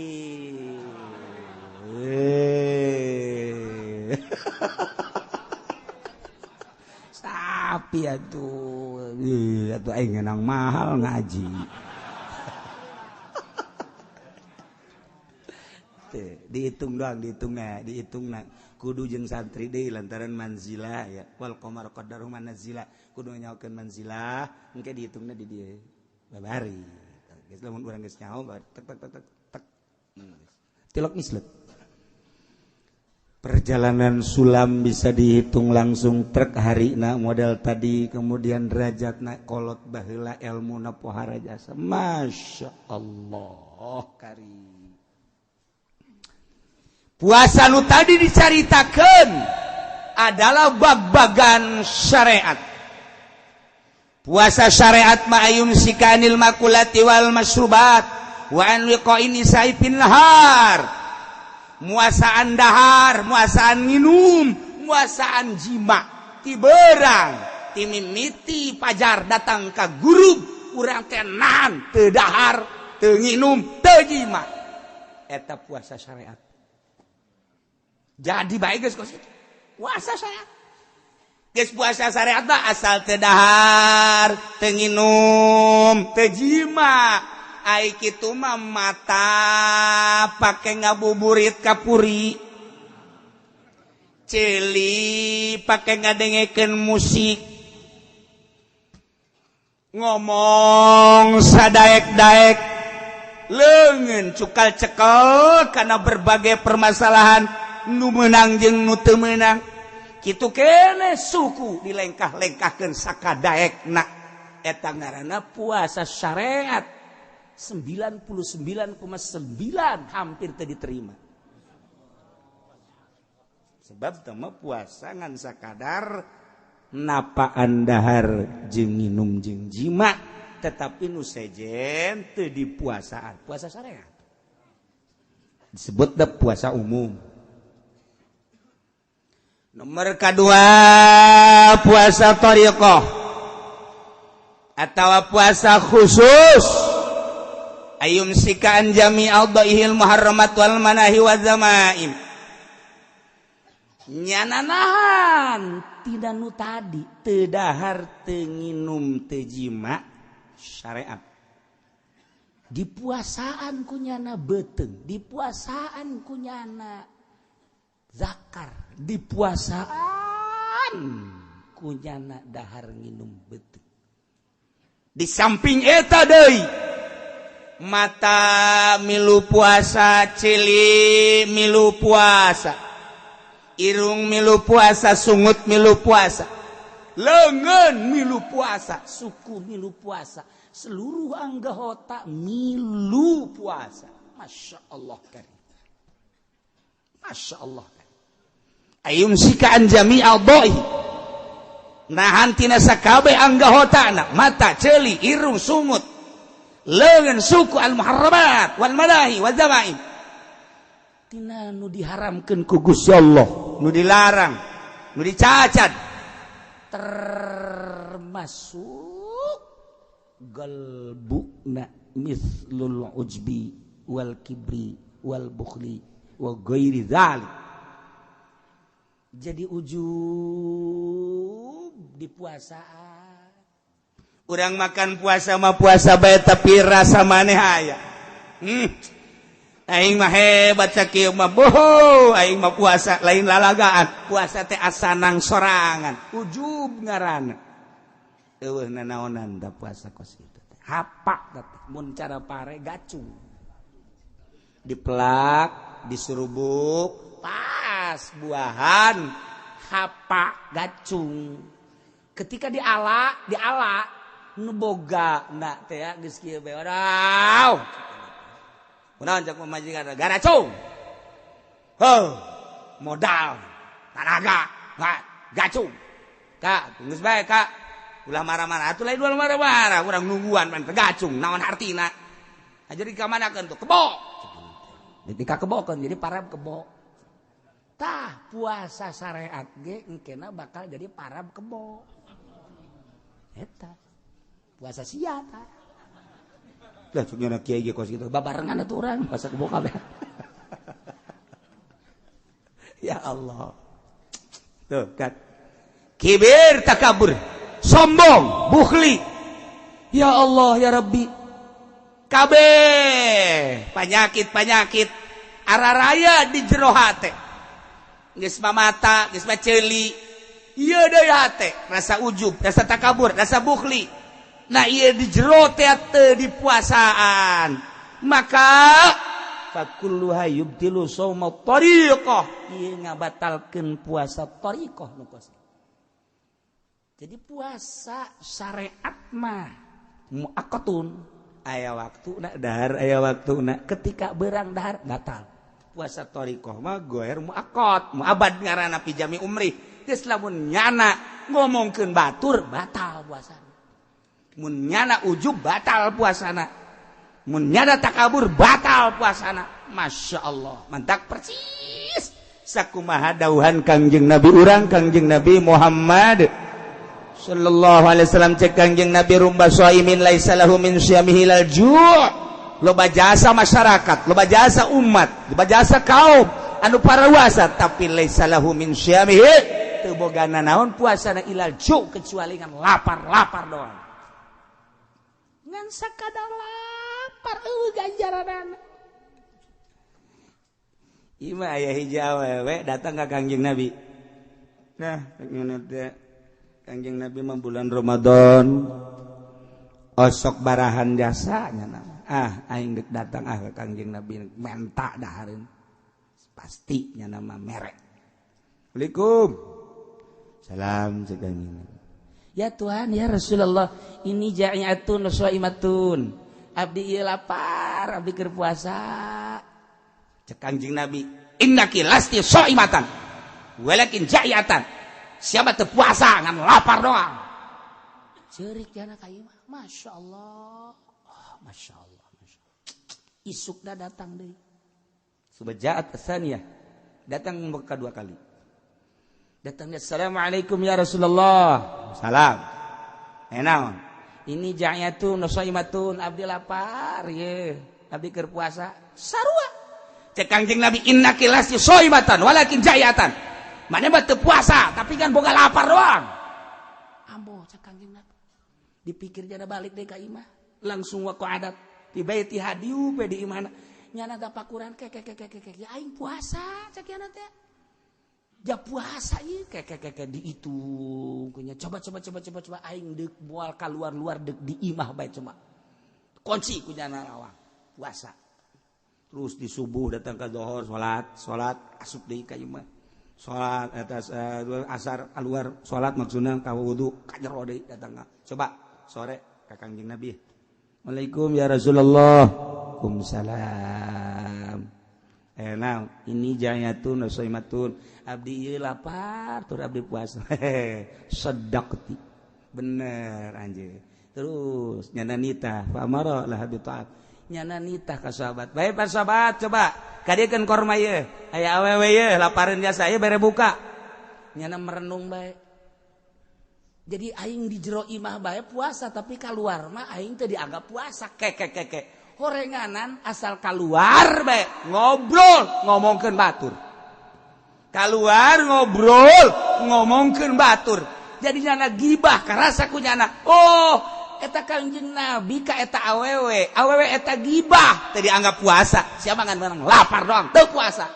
sapi atuh aing ngeunang mahal ngaji dihitung doang dihitungna kudu jeung santri deui lantaran manzilah ya wal qamar qaddaru manazila kudu nyaokeun manzilah engke dihitungna di dieu babari geus lamun urang geus nyaho tek tilok mislet perjalanan sulam bisa dihitung langsung trek harina model tadi kemudian derajatna kolot baheula ilmuna pohara jasa Masya Allah karim puasa nu tadi dicaritakeun adalah bag-bagan syariat puasa syariat ma'ayum sikanil makulati wal masyrubat wa an liqa'in nisa'i fin nahar muasaan dahar, muasaan minum, muasaan jima, ti berang, ti mimiti pajar datang ka guru, urang teh nahan, teu dahar, teu nginum, teu jima. Eta puasa syariat. Jadi bae geus kos itu. Puasa syariat. Geus puasa syariat mah asal teu dahar, teu nginum, teu jima. Ai kitu mah mata pake ngabuburit kapuri celi pake ngadengekeun musik ngomong sadaek-daek leungeun cukal cekel kana berbagai permasalahan nu meunang jeung nu teu meunang kitu keneh suku dilengkah-lengkahkeun sakadaekna eta ngaranna puasa syariat 99,9 hampir teu diterima. Sebab teu puasa ngan sakadar napaan dahar jeung nginum jeung jima, tetapi nu sejen teu dipuasaan. Puasa syariat. Disebut da puasa umum. Nomor kedua puasa thariqah atau puasa khusus. Ayum sikaan jami'al dhaihil muharramat wal manahi wa zamaim nyananahan tidak nu tadi teu dahar teu nginum teu jima syariat dipuasaan kunyana beteung dipuasaan kunyana zakar dipuasaan kunyana dahar nginum beteung di samping eta deui mata milu puasa cili milu puasa irung milu puasa sungut milu puasa leungeun milu puasa suku milu puasa seluruh anggota milu puasa Masya Allah karim Masya Allah karim ayum sikaan jami'al dha'i nahan tina sakabeh anggotana mata celi irung sungut leungeun suku al muharramat wal madahi wal zamaim tina nu diharamkeun ku Gusti Allah, nu dilarang, nu dicacat, termasuk galbuna mithlul ujbi wal kibri wal bukhli wa ghairi dzalik. Jadi ujub di puasaan. Urang makan puasa mah puasa bae tapi rasa maneh aya. Aing mah hebat sakieu mah boho, aing mah puasa lain lalagaan, puasa teh asanang sorangan, ujub ngaranna. Eueuh nanaonan da puasa kos kitu teh. Hapak teh mun cara pare gacung. Diplak, disurubuk, pas buahan, hapak gacung. Ketika diala nu boga na teh ya geus kieu bae wadau. Kunaon cak pamajikan garacung. Modal, tenaga, gacung. Kak, geus bae Kak. Ulah marah-marah, atuh lain ulah marah-marah, urang nungguan pan gacung, naon artina? Jadi ka manakeun tuh kebo. Jadi ka kebokeun, jadi parab kebo. Tah puasa syariat ge engkena bakal jadi parab kebo. Eta. Puasa sia tah. Lah cugana kiai ge kos kitu babarengan atuh urang puasa kebo kabeh. Ya Allah. Tuh kan. Kibir takabur. Sombong, bukhli. Ya Allah ya Rabbi. Kabeh penyakit araraya di jero hate. Geus mamata, geus maceuli. Ieu deui hate, rasa ujub, rasa takabur, rasa bukhli. Nah ieu di jero teh teu di puasaan. Maka fakulluha yubtilu shauma thariqah. Ieu ngabatalkeun puasa thariqah nu puasa. Jadi puasa syariat mah muakkatun, aya waktuna dahar, aya waktuna ketika beurang dahar batal. Puasa thariqah mah goer muakkad, muabad ngaranna fi jami umri. Geus lamun nyana ngomongkeun batur batal puasana. Mun nyana ujub batal puasana. Mun nyana takabur batal puasana. Masya Allah, mantak persis sakumaha dawuhan Kangjeng Nabi urang Kangjeng Nabi Muhammad sallallahu alaihi wasallam cek Kangjeng Nabi rumba shaimin laisa lahu min syamihi lal ju'. Loba jasa masyarakat, loba jasa umat, loba jasa kaum anu parawasa tapi laisa lahu min syamihi teu bogana naon puasana ilal ju' kecuali ngan lapar doang. Ngan sakadar lapar ganjaranana. Ima aya hiji awewe datang ka Kangjeng Nabi. Nah, Kangjeng Nabi mah bulan Ramadan osok barahan jasanya nama. Aing dek datang ke Kangjeng Nabi menta dahareun. Pasti nya nama merek. Assalamualaikum. Salam cek Kangjeng Nabi. Ya Tuhan ya Rasulullah, ini ja'iyatun shaimatun. Abdi ieu lapar, abdi keur puasa. Cek Kangjeng Nabi, innaki lasti shaimatan. Walakin ja'iyatan. Siapa teu puasa ngan lapar doang. Ceurik jana ka ieu mah. Masya Allah. Oh, Masya Allah. Isukna datang deui. Subajaat tsaniyah. Datang kedua kali. Datangnya assalamualaikum ya Rasulullah. Salam. Naon? Ini ja'iyatun shaimatun abdi lapar ye. Abdi keur puasa. Sarua. Cek Kangjeng Nabi innaki lasti shaimatan walakin ja'iyatan. Mana mah teu puasa, tapi kan boga lapar doang. Ambo cek Kangjeng Nabi. Dipikir jana balik deui ka imah. Langsung wa adat di baiti hadiu pe di imahna. Nyana tapakuran ke ya aing puasa cek yana teh. Ja puasa ieu ke di itu kunya coba aing deuk moal kaluar deuk di imah bae cuma. Kunci kunya lawang puasa. Terus di subuh datang ka zuhur salat asup deui ka imah. Salat atas asar keluar salat maksudna ka wudu ka jero deui datang. Coba sore ka Kangjeng Nabi. Waalaikum ya Rasulullah. Waalaikumsalam. Nah, ini ja'iyatun shaimatun. Abdi ieu lapar tur abdi puasa. Sadaqti. Bener anjeun. Terus nyana nita fa amara lah bi ta'at. nyana nitah ka sahabat. Bae para sahabat coba kadiekeun korma ieu. Aya awewe ieu lapareun jasa ieu bare buka. Nyana merenung bae. Jadi aing di jero imah bae puasa tapi keluar mah aing teu dianggap puasa. Kek. Horenganan asal keluar bae ngobrol ngomongkeun batur. Keluar ngobrol ngomongkeun batur. Jadi nyana gibah karasa ku nyana. Oh, eta Kangjeng Nabi ka eta awewe eta gibah teu dianggap puasa. Sia mangan menang lapar doang teu puasa.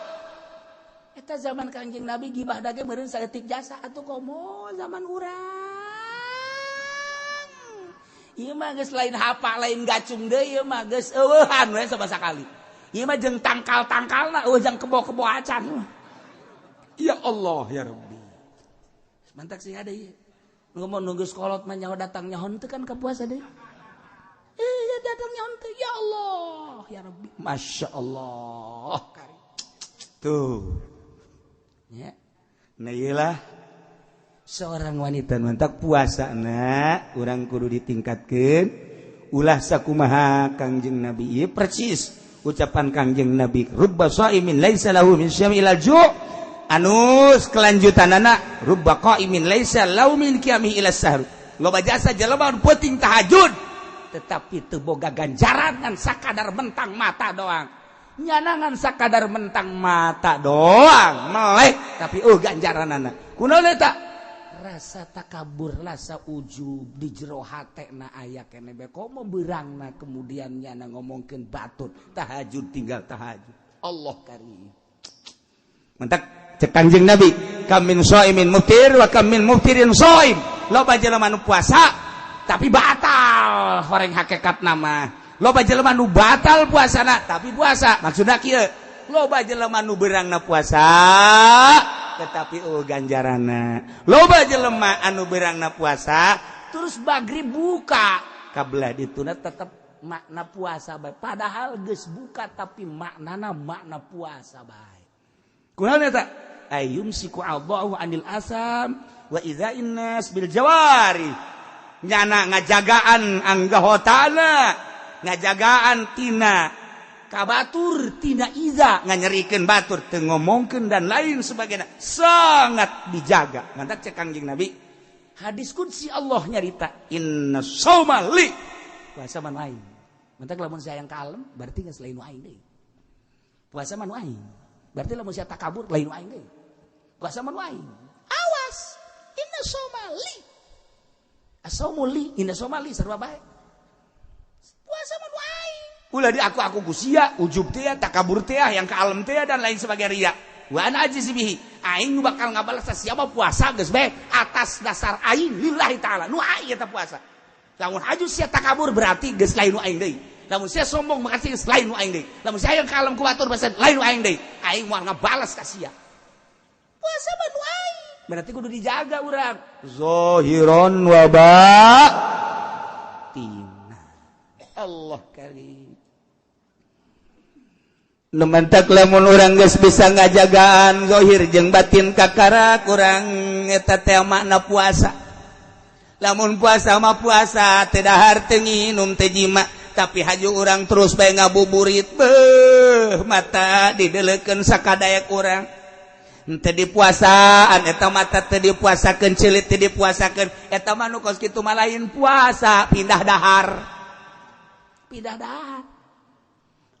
Eta zaman Kangjeng Nabi gibah dage meureun saeutik jasa atuh komo zaman urang. Ieu mah geus lain hapa lain gacung deui ieu mah geus eueuhan we sabasa kali. Ieu mah jeung tangkal-tangkalna eueuh jeung kebo-kebo acan. Ya Allah ya Rabbi. Mantak sih ada ieu. Ngomong nunggu sekolot mah nyaho datang nyahon teu kan ka puasa deui. Ya datang nyahon teu ya Allah ya Rabbi. Masya Allah. Tuh. Ya. Nah iyalah seorang wanita mantak puasa na urang kudu ditingkatkeun ulah sakumaha Kangjeng Nabi ieu persis ucapan Kangjeng Nabi rubba shaimin laisa lahu min syamil ju' anus kelanjutanana rubba qaimin laisa lahu min qiyami ila sahr loba jasa jelema peuting tahajud tetapi teu boga ganjaran ngan sakadar mentang mata doang nyanangan sakadar mentang mata doang meleh tapi ganjaranana kunaon eta rasa takabur, rasa ujub di jero hatena aya keneh bae komo beurangna kemudian nyana ngomongkeun batur tahajud tinggal tahajud Allah karim mentak cek Kangjeng Nabi kam min shaimin muftir wa kam min muftirin shaim loba jelema nu puasa tapi batal horeng hakikat nama loba jelema nu batal puasana tapi puasa maksudna kieu loba jelema nu beurangna puasa tetapi ganjarana loba jelema anu beurangna puasa terus maghrib buka kabelah dituna tetep makna puasa bae padahal geus buka tapi maknana makna puasa bae kunaon eta ayyumsiku Allahu anil asam wa idza'in nas bil jawari nyana ngajagaan anggahotana ngajagaan tina kabatur tina iza nganyerikeun batur teu ngomongkeun dan lain sebagainya sangat dijaga ngantak cek Kangjeng Nabi hadis qudsi Allah nyarita inna shauma li puasa man aing ngantak lamun sayang kalem berarti geus lain aing deui puasa man aing berarti lamun sia takabur lain aing deui puasa man aing awas inna shauma li asaumu li inna shauma li sarua bae puasa man aing ulah di aku gusia ujub teh takabur teh yang kalem teh dan lain sebagainya ria wa ana ajiz bihi aing bakal ngabalas siapa puasa geus bae atas dasar aing lillahi taala nu aing eta puasa lamun haju sia takabur berarti geus lain nu aing deui lamun sia sombong berarti geus lain nu aing deui lamun sia yang kalem ku batur berarti lain nu aing deui aing moal ngabalas ka sia puasa mah nu aing berarti kudu dijaga urang zahiron wa batin Allah karim numantak lamun urang geus bisa ngajagaan zahir jeung batin kakara kurang eta teh makna puasa lamun puasa mah puasa teu dahar teu nginum teu jima tapi haju urang terus bae ngabuburit beuh mata dideleukeun sakadayak urang teu dipuasaan eta mata teu dipuasakeun ceulit teu dipuasakeun eta mah nu kos kitu mah lain puasa pindah dahar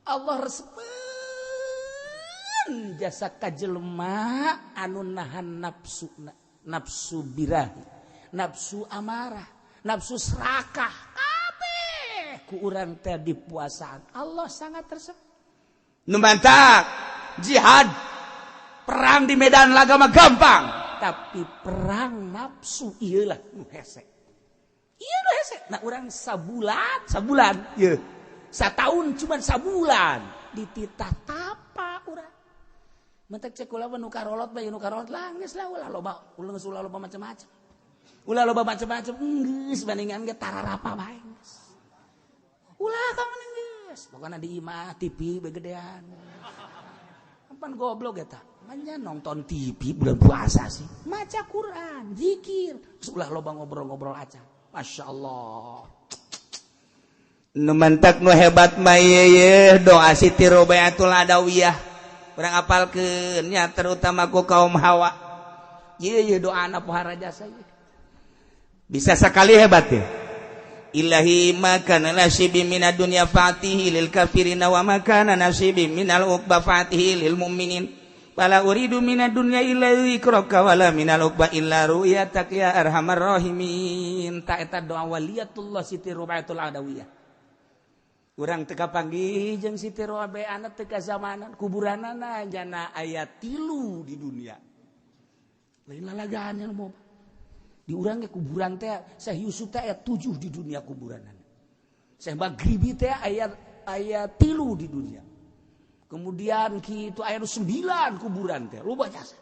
Allah resep jasa kajelema anu nahan nafsu birahi nafsu amarah nafsu serakah kabeh ku urang teh dipuasaan Allah sangat resep nu mantap jihad perang di medan laga mah gampang tapi perang nafsu ieu lah nu hese ieu nu hese nah urang sabulan ieu satahun cuman sabulan dititah tapa urang mentek cek ulah nu karolot bae nu karolot lah geus lah ulah loba macam-macam ulah loba macam-macam geus bandingan ge tararapa bae geus ulah ka meuneun geus pokona di imah TV begedean pan goblok eta manya nonton TV bulan puasa sih maca Quran zikir ulah loba ngobrol-ngobrol aja Masya Allah nu mantak nu hebat mah ye doa Siti Robaiatul Adawiyah urang apalkeun nya terutama ku kaum Hawa ye doana pohara jasa ye bisa sekali hebat ya ilahi makana nasibi minad dunya fatihi lil kafirina wa makana nasibi minal uqba fatihi lil mu'minin wala uridu minad dunya illa dzikraka wala minal uqba illa ru'yatak ya arhamar rahimin ta eta doa waliyatullah Siti Robaiatul Adawiyah urang teka panggih jeung Siti Robaiana teka zamanan kuburanana jana aya 3 di dunia lain lalagaan nya mau di urang ge kuburan teh Syekh Yusuf teh aya 7 di dunia kuburanana Syekh Maghribi teh aya 3 di dunia kemudian kitu aya 9 kuburan teh loba jasa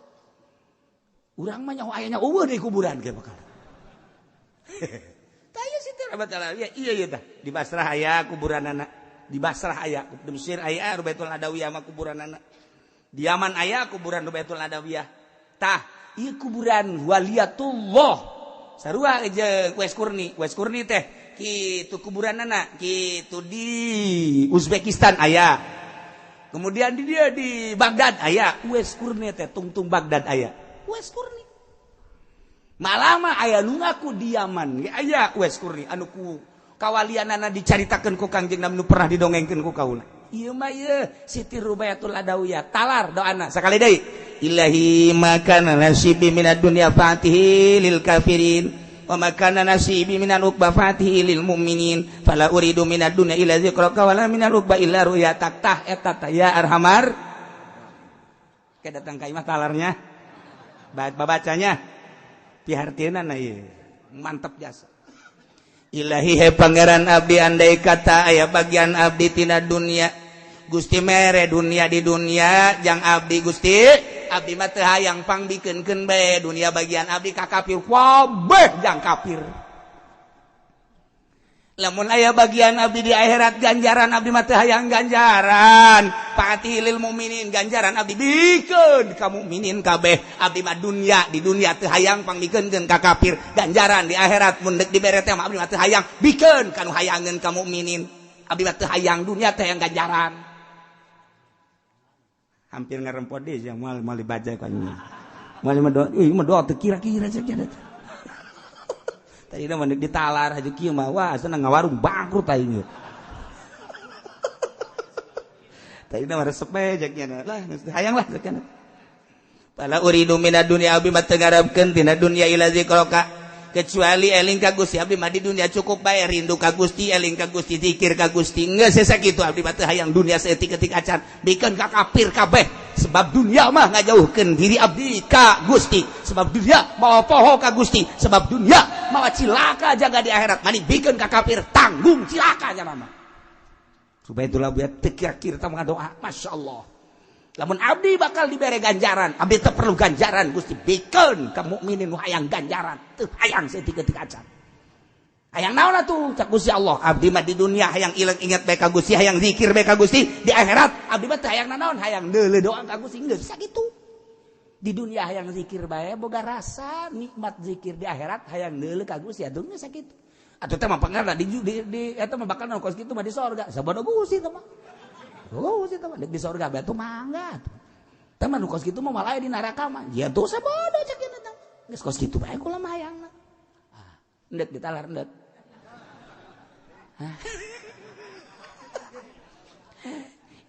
urang mah nyaho aya eueuh di kuburan ge bakal taya Siti Robaiatul iya tah di Basrah aya kuburanana di Basrah aya di Mesir aya Robaiatul Adawiyah mah kuburanana di Yaman aya kuburan Robaiatul Adawiyah tah ieu kuburan waliyatullah sarua jeung Wes Kurni teh kitu kuburanana kitu di Uzbekistan aya kemudian di dia di Baghdad aya Wes Kurni teh tungtung Baghdad aya Wes Kurni malama aya nu ngaku di Yaman ge aya Wes Kurni anu ku kawalianana dicaritakeun ku Kangjeng Nabi nu pernah didongengkeun ku kaula ieu mah ieu Siti Robaiatul Adawiyah talar doana sakali deui ilahi makana nasibi minad dunya fatihi lil kafirin wa makana nasibi minal uqba fatihi lil mu'minin fala uridu minad dunya illa dzikraka wala minal uqba illa ru'yatak tah eta tah ya arhamar kedatang ka imah talarnya babacanya pihartieuna na ieu mantap jasa ilahi he pangeran abdi andai kata aya bagian abdi tina dunia Gusti mere dunia di dunia jang abdi Gusti abdi mah teu hayang pangbikeunkeun bae dunia bagian abdi ka kafir wabeh jang kafir lamun aya bagian abdi di akhirat ganjaran abdi mah teu hayang ganjaran fatihi lil mu'minin ganjaran abdi bikeun ka mukminin kabeh abdi mah dunia di dunia teu hayang pangbikeunkeun ka kafir ganjaran di akhirat mun deuk dibere teh abdi mah teu hayang bikeun kanu hayangeun ka mukminin abdi mah teu hayang dunia teh hayang ganjaran hampir ngarempot deh yang mal baca kan mal doa teu kira-kira saja tadi dah mandek ditalar aja kieu mah wah senang ngawarung bangkrut aing tadi dah resep aja nya lah hayang lah sakana pala uridu minad dunya abi mah teu ngarepkeun tina dunya ila zikraka kecuali eling ka Gusti abdi mah di dunia cukup bae rindu ka Gusti eling ka Gusti zikir ka Gusti geus sakitu abdi mah teu hayang dunia saeutik-eutik acan bikeun ka kafir kabeh sebab dunia mah ngajauhkeun diri abdi ka Gusti sebab dunia mawa poho ka Gusti sebab dunia mawa cilaka jaga di akhirat mani bikeun ka kafir tanggung cilaka nya mah supaya itulah biar teu kira-kira tah ngadoa masyaallah lamun abdi bakal dibere ganjaran abdi teu perlu ganjaran Gusti bikeun ka mukminin nu hayang ganjaran teu hayang saeutik-eutik acan hayang naon atuh cak Gusti Allah abdi mah di dunia hayang ilang ingat bae ka Gusti hayang zikir bae ka Gusti di akhirat abdi mah teu hayang naon hayang deuleu doa ka Gusti geus sakitu di dunia hayang zikir bae boga rasa nikmat zikir di akhirat hayang deuleu ka Gusti atuh geus sakitu atuh teh mah pangarna di eta mah bakal naon kos kitu mah di sorga sabada Gusti teh mah Gusti teh mah di sorga bae tuh mangga teh mah nu kos kitu mah malah di neraka mah ya tuh sabada cak ieu teh geus kos kitu bae kula mah hayangna endek ditalar endek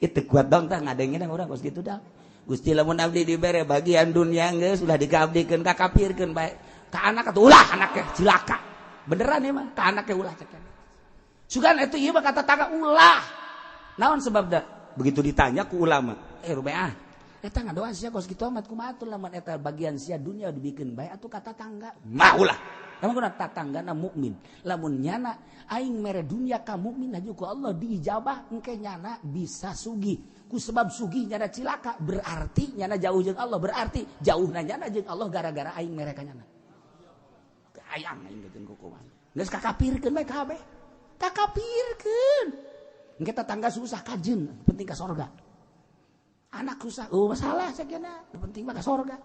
itu kuat dong tah ngadengin urang kos kitu dah Gusti lamun abdi dibere bagian dunia geus ulah digabdikeun ka kafirkeun bae ka anak atuh ulah anaknya cilaka beneran ieu mah ka anaknya ulah cek sugan itu ieu mah kata tangga ulah naon sebabna begitu ditanya ku ulama Rubeah eta ngadoa sia kos kitu amat kumaha atuh lamun eta bagian sia dunia dibikeun bae atuh kata tangga mah ulah lamun kuna tatanggana mukmin lamun nyana aing mere dunia ka mukmin haju ku Allah diijabah engke nyana bisa sugih ku sebab sugih nyana cilaka berarti nyana jauh jeung Allah berarti jauhna nyana jeung Allah gara-gara aing mere ka nyana hayang aing jeung kukuman geus kakapirkeun bae kabeh kakapirkeun engke tetangga susah kajen penting ka sorga anak susah masalah sakena penting mah ka sorga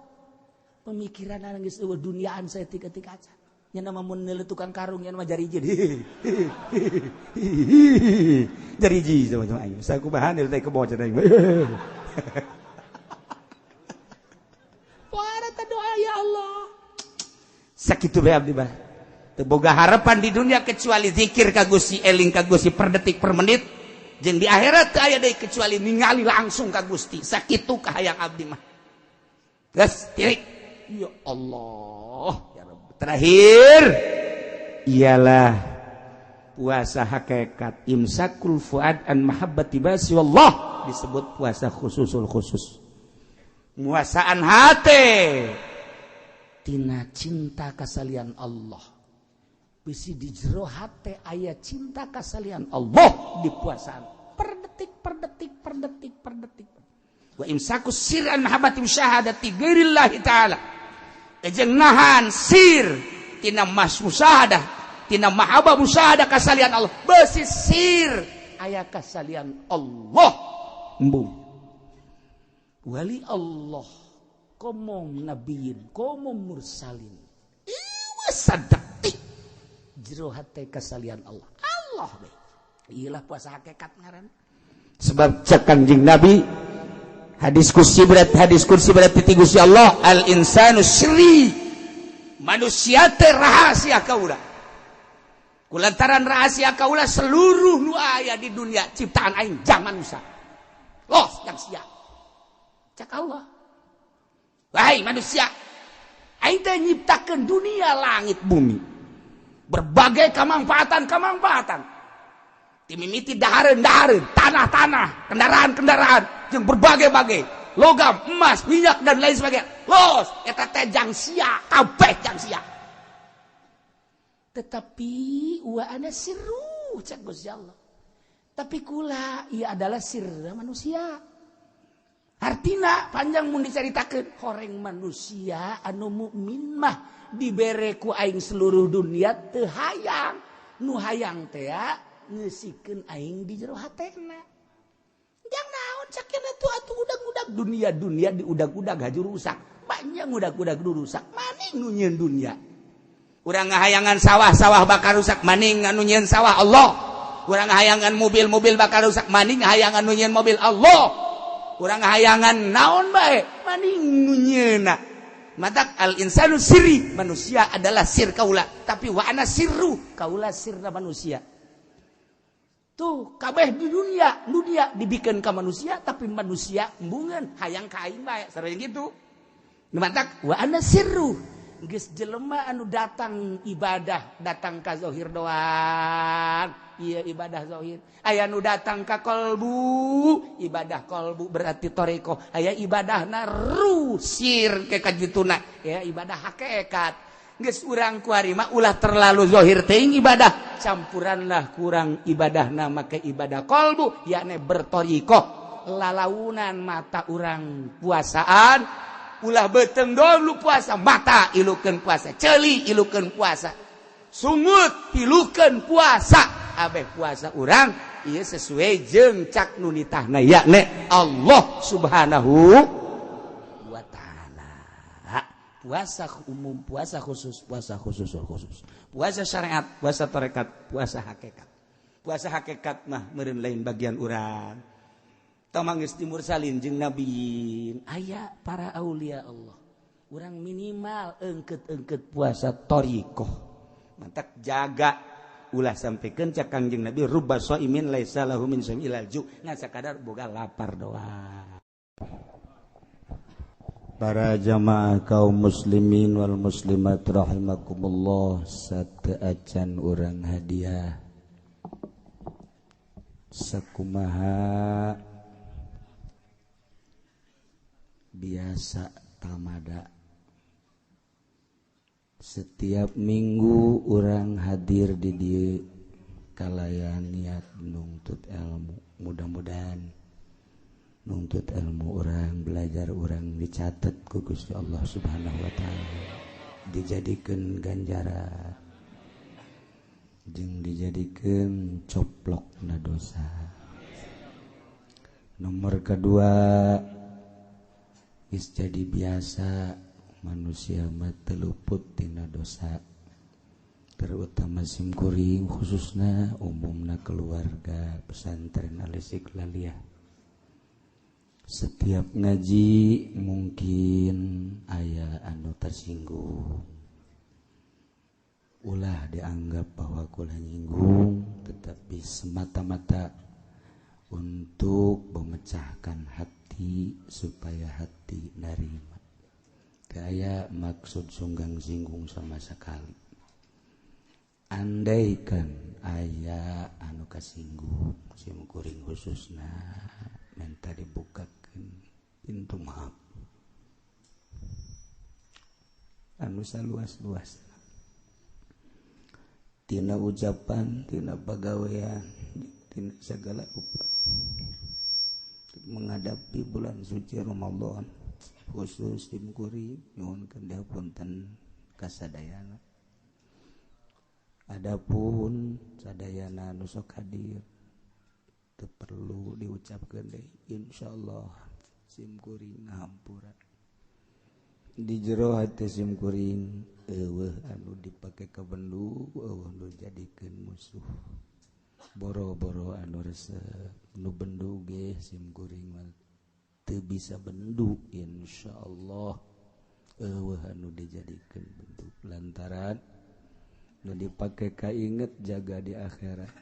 pemikiran geus eueuh duniaan saeutik-eutik acan nama tukang karung yang mah jariji jariji sama aing saku bahan dari kebo cenah aing para doa ya Allah sakitu bae abdi bah teu boga harapan di dunia kecuali zikir ka Gusti eling ka Gusti per detik per menit jeung di akhirat teu aya deui kecuali ningali langsung ka Gusti sakitu kahayang abdi mah geus tirik ya Allah ya Rabb. Terakhir ialah puasa hakikat imsakul fuad an mahabbati basi wallah disebut puasa khususul khusus muasaan hati tina cinta kasalian Allah bisi di jero hati aya cinta kasalian Allah di puasaan per detik per detik per detik per detik wa imsakus sir an mahabbati syahadati ghairillahi ta'ala jeung nahan sir tina mas musyahadah tina mahabbah musyahadah kasalian Allah beusi sir aya kasalian Allah embung wali Allah komong nabiyin komong mursalin ieu sadetik jero hate kasalian Allah Allah be ieulah puasa hakikat ngaran sebab cek Kanjeng Nabi hadis kursi berarti ti Gusti Allah al insanu sirri manusia teh rahasia kaula kulantaran rahasia kaula seluruh nu aya di dunia ciptaan aing zaman manusia los yang sia cak Allah wahai manusia aing teh nyiptakeun dunia langit bumi berbagai kemanfaatan timimiti dahareun tanah kendaraan jeung berbagai-bagai logam emas minyak dan lain sebagainya los eta teh jang sia kabeh jang sia tetapi wa ana sirru cak Gusti Allah tapi kula ia adalah sirna manusia artina panjang mun dicaritakeun horeng manusia anu mukmin mah dibere ku aing seluruh dunia teu hayang nu hayang teh ngeusikeun aing di jero hatena jang naon sakena tuh atuh udag-udag dunia diudag-udag haju rusak banyak udag-udag rusak maning nu nyieun dunia urang ngahayangan sawah-sawah bakal rusak maning anu nyieun sawah Allah urang ngahayangan mobil-mobil bakal rusak maning ngahayangan nu nyieun mobil Allah urang ngahayangan naon bae maning nu nyieunna matak al insanu sirri manusia adalah sir kaula tapi wa ana sirru kaula sirna manusia tuh kabeh di dunia dibikin ke manusia tapi manusia embungan hayang ka aing bae sareng gitu matak wa ana sirru geus jelema anu datang ibadah datang ka zahir doang ieu ibadah zahir aya nu datang ka qalbu ibadah qalbu berarti toreko aya ibadahna rusir ke kajituna ya ibadah hakikat geus urang kuari mah ulah terlalu zahir teuing ibadah campuranlah kurang ibadahna make ibadah qalbu yakni bertoriko lalaunan mata urang puasaan ulah beuteung dulu puasa mata ilukeun puasa ceuli ilukeun puasa sungut ilukeun puasa abeh puasa urang ieu sesuai jeung cak nu nitahna yakni Allah Subhanahu wa taala puasa umum puasa khusus puasa syariat puasa tarekat puasa hakikat mah meureun lain bagian urang tamanggeus timur salin jeung nabiyin aya para aulia Allah urang minimal eungkeut puasa thariqah mantak jaga ulah sampikeun cak Kangjeng Nabi rubba shaimin laisa lahu min syamilal ju ngan sakadar boga lapar doang para jamaah kaum muslimin wal muslimat rahimakumullah sateuacan urang hadiah sakumaha biasa tamada setiap minggu orang hadir di dieu kalayan niat nuntut ilmu mudah-mudahan nuntut ilmu orang belajar orang dicatat ku Gusti Allah Subhanahu wa taala dijadikeun ganjaran jeung dijadikeun coplokna dosa nomor kedua geus jadi biasa manusia mah teu luput tina dosa terutama simkuring khususnya umumna keluarga pesantren Al-Istiqlaliyah. Setiap ngaji mungkin aya anu tersinggung, ulah dianggap bahwa kula nyinggung, tetapi semata-mata untuk memecahkan hati supaya hati narima. Kaya maksud sunggang singgung sama sekali. Andaikan aya anu kasinggung simkuring khususna minta dibukakan pintu maaf anu saluas-luas tina ucapan, tina pagawean, tina segala rupa menghadapi bulan suci Ramadan khusus simkuring nyuhunkeun dihapunten kasadayana. Adapun sadayana nu sok hadir teu perlu diucapkeun deui, insyaallah simkuring ngahampura. Di jero hati simkuring eueuh anu dipake ka bendu, eueuh nu jadikeun musuh. Boro-boro anu resep nu bendu ge simkuring mah teu bisa bendu, insyaallah eueuh anu dijadikeun bendu lantaran nu dipake kainget jaga di akhirat.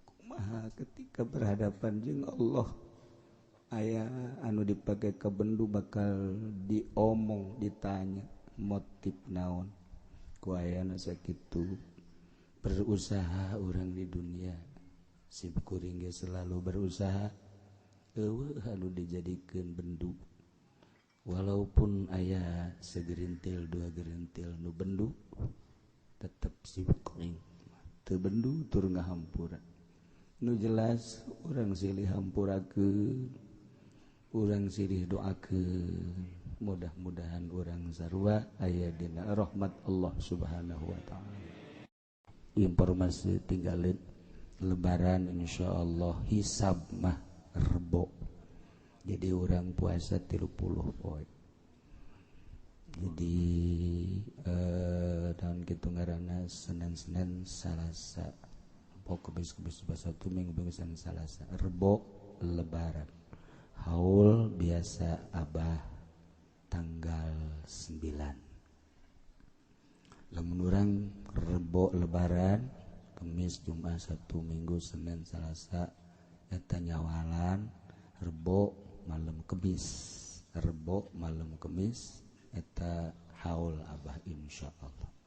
Kumaha ketika berhadapan jeung Allah aya anu dipake ka bendu bakal diomong ditanya motif naon ku aya nu sakitu. Berusaha orang di dunia simkuring ge selalu berusaha eueuh anu dijadikeun bendu walaupun aya segerintil dua gerintil nu bendu tetap simkuring teu bendu tur ngahampura. Nu jelas urang silih hampurakeun, urang silih doakeun, mudah-mudahan urang sarua aya dina rahmat Allah Subhanahu wa taala. Informasi tinggalin lebaran insyaallah hisab mah rebo. Jadi urang puasa 30 poe. Jadi tahun kitu ngaranna Senin Salasa. Pokok Kemis Sabtu Minggu Senin Salasa. Rebo lebaran. Haul biasa Abah tanggal 9. Lamun urang rebo lebaran, Kemis Jumat Sabtu Minggu Senin Salasa eta nyawalan, rebo malam Kemis. Rebo malam Kemis eta haul Abah insyaallah.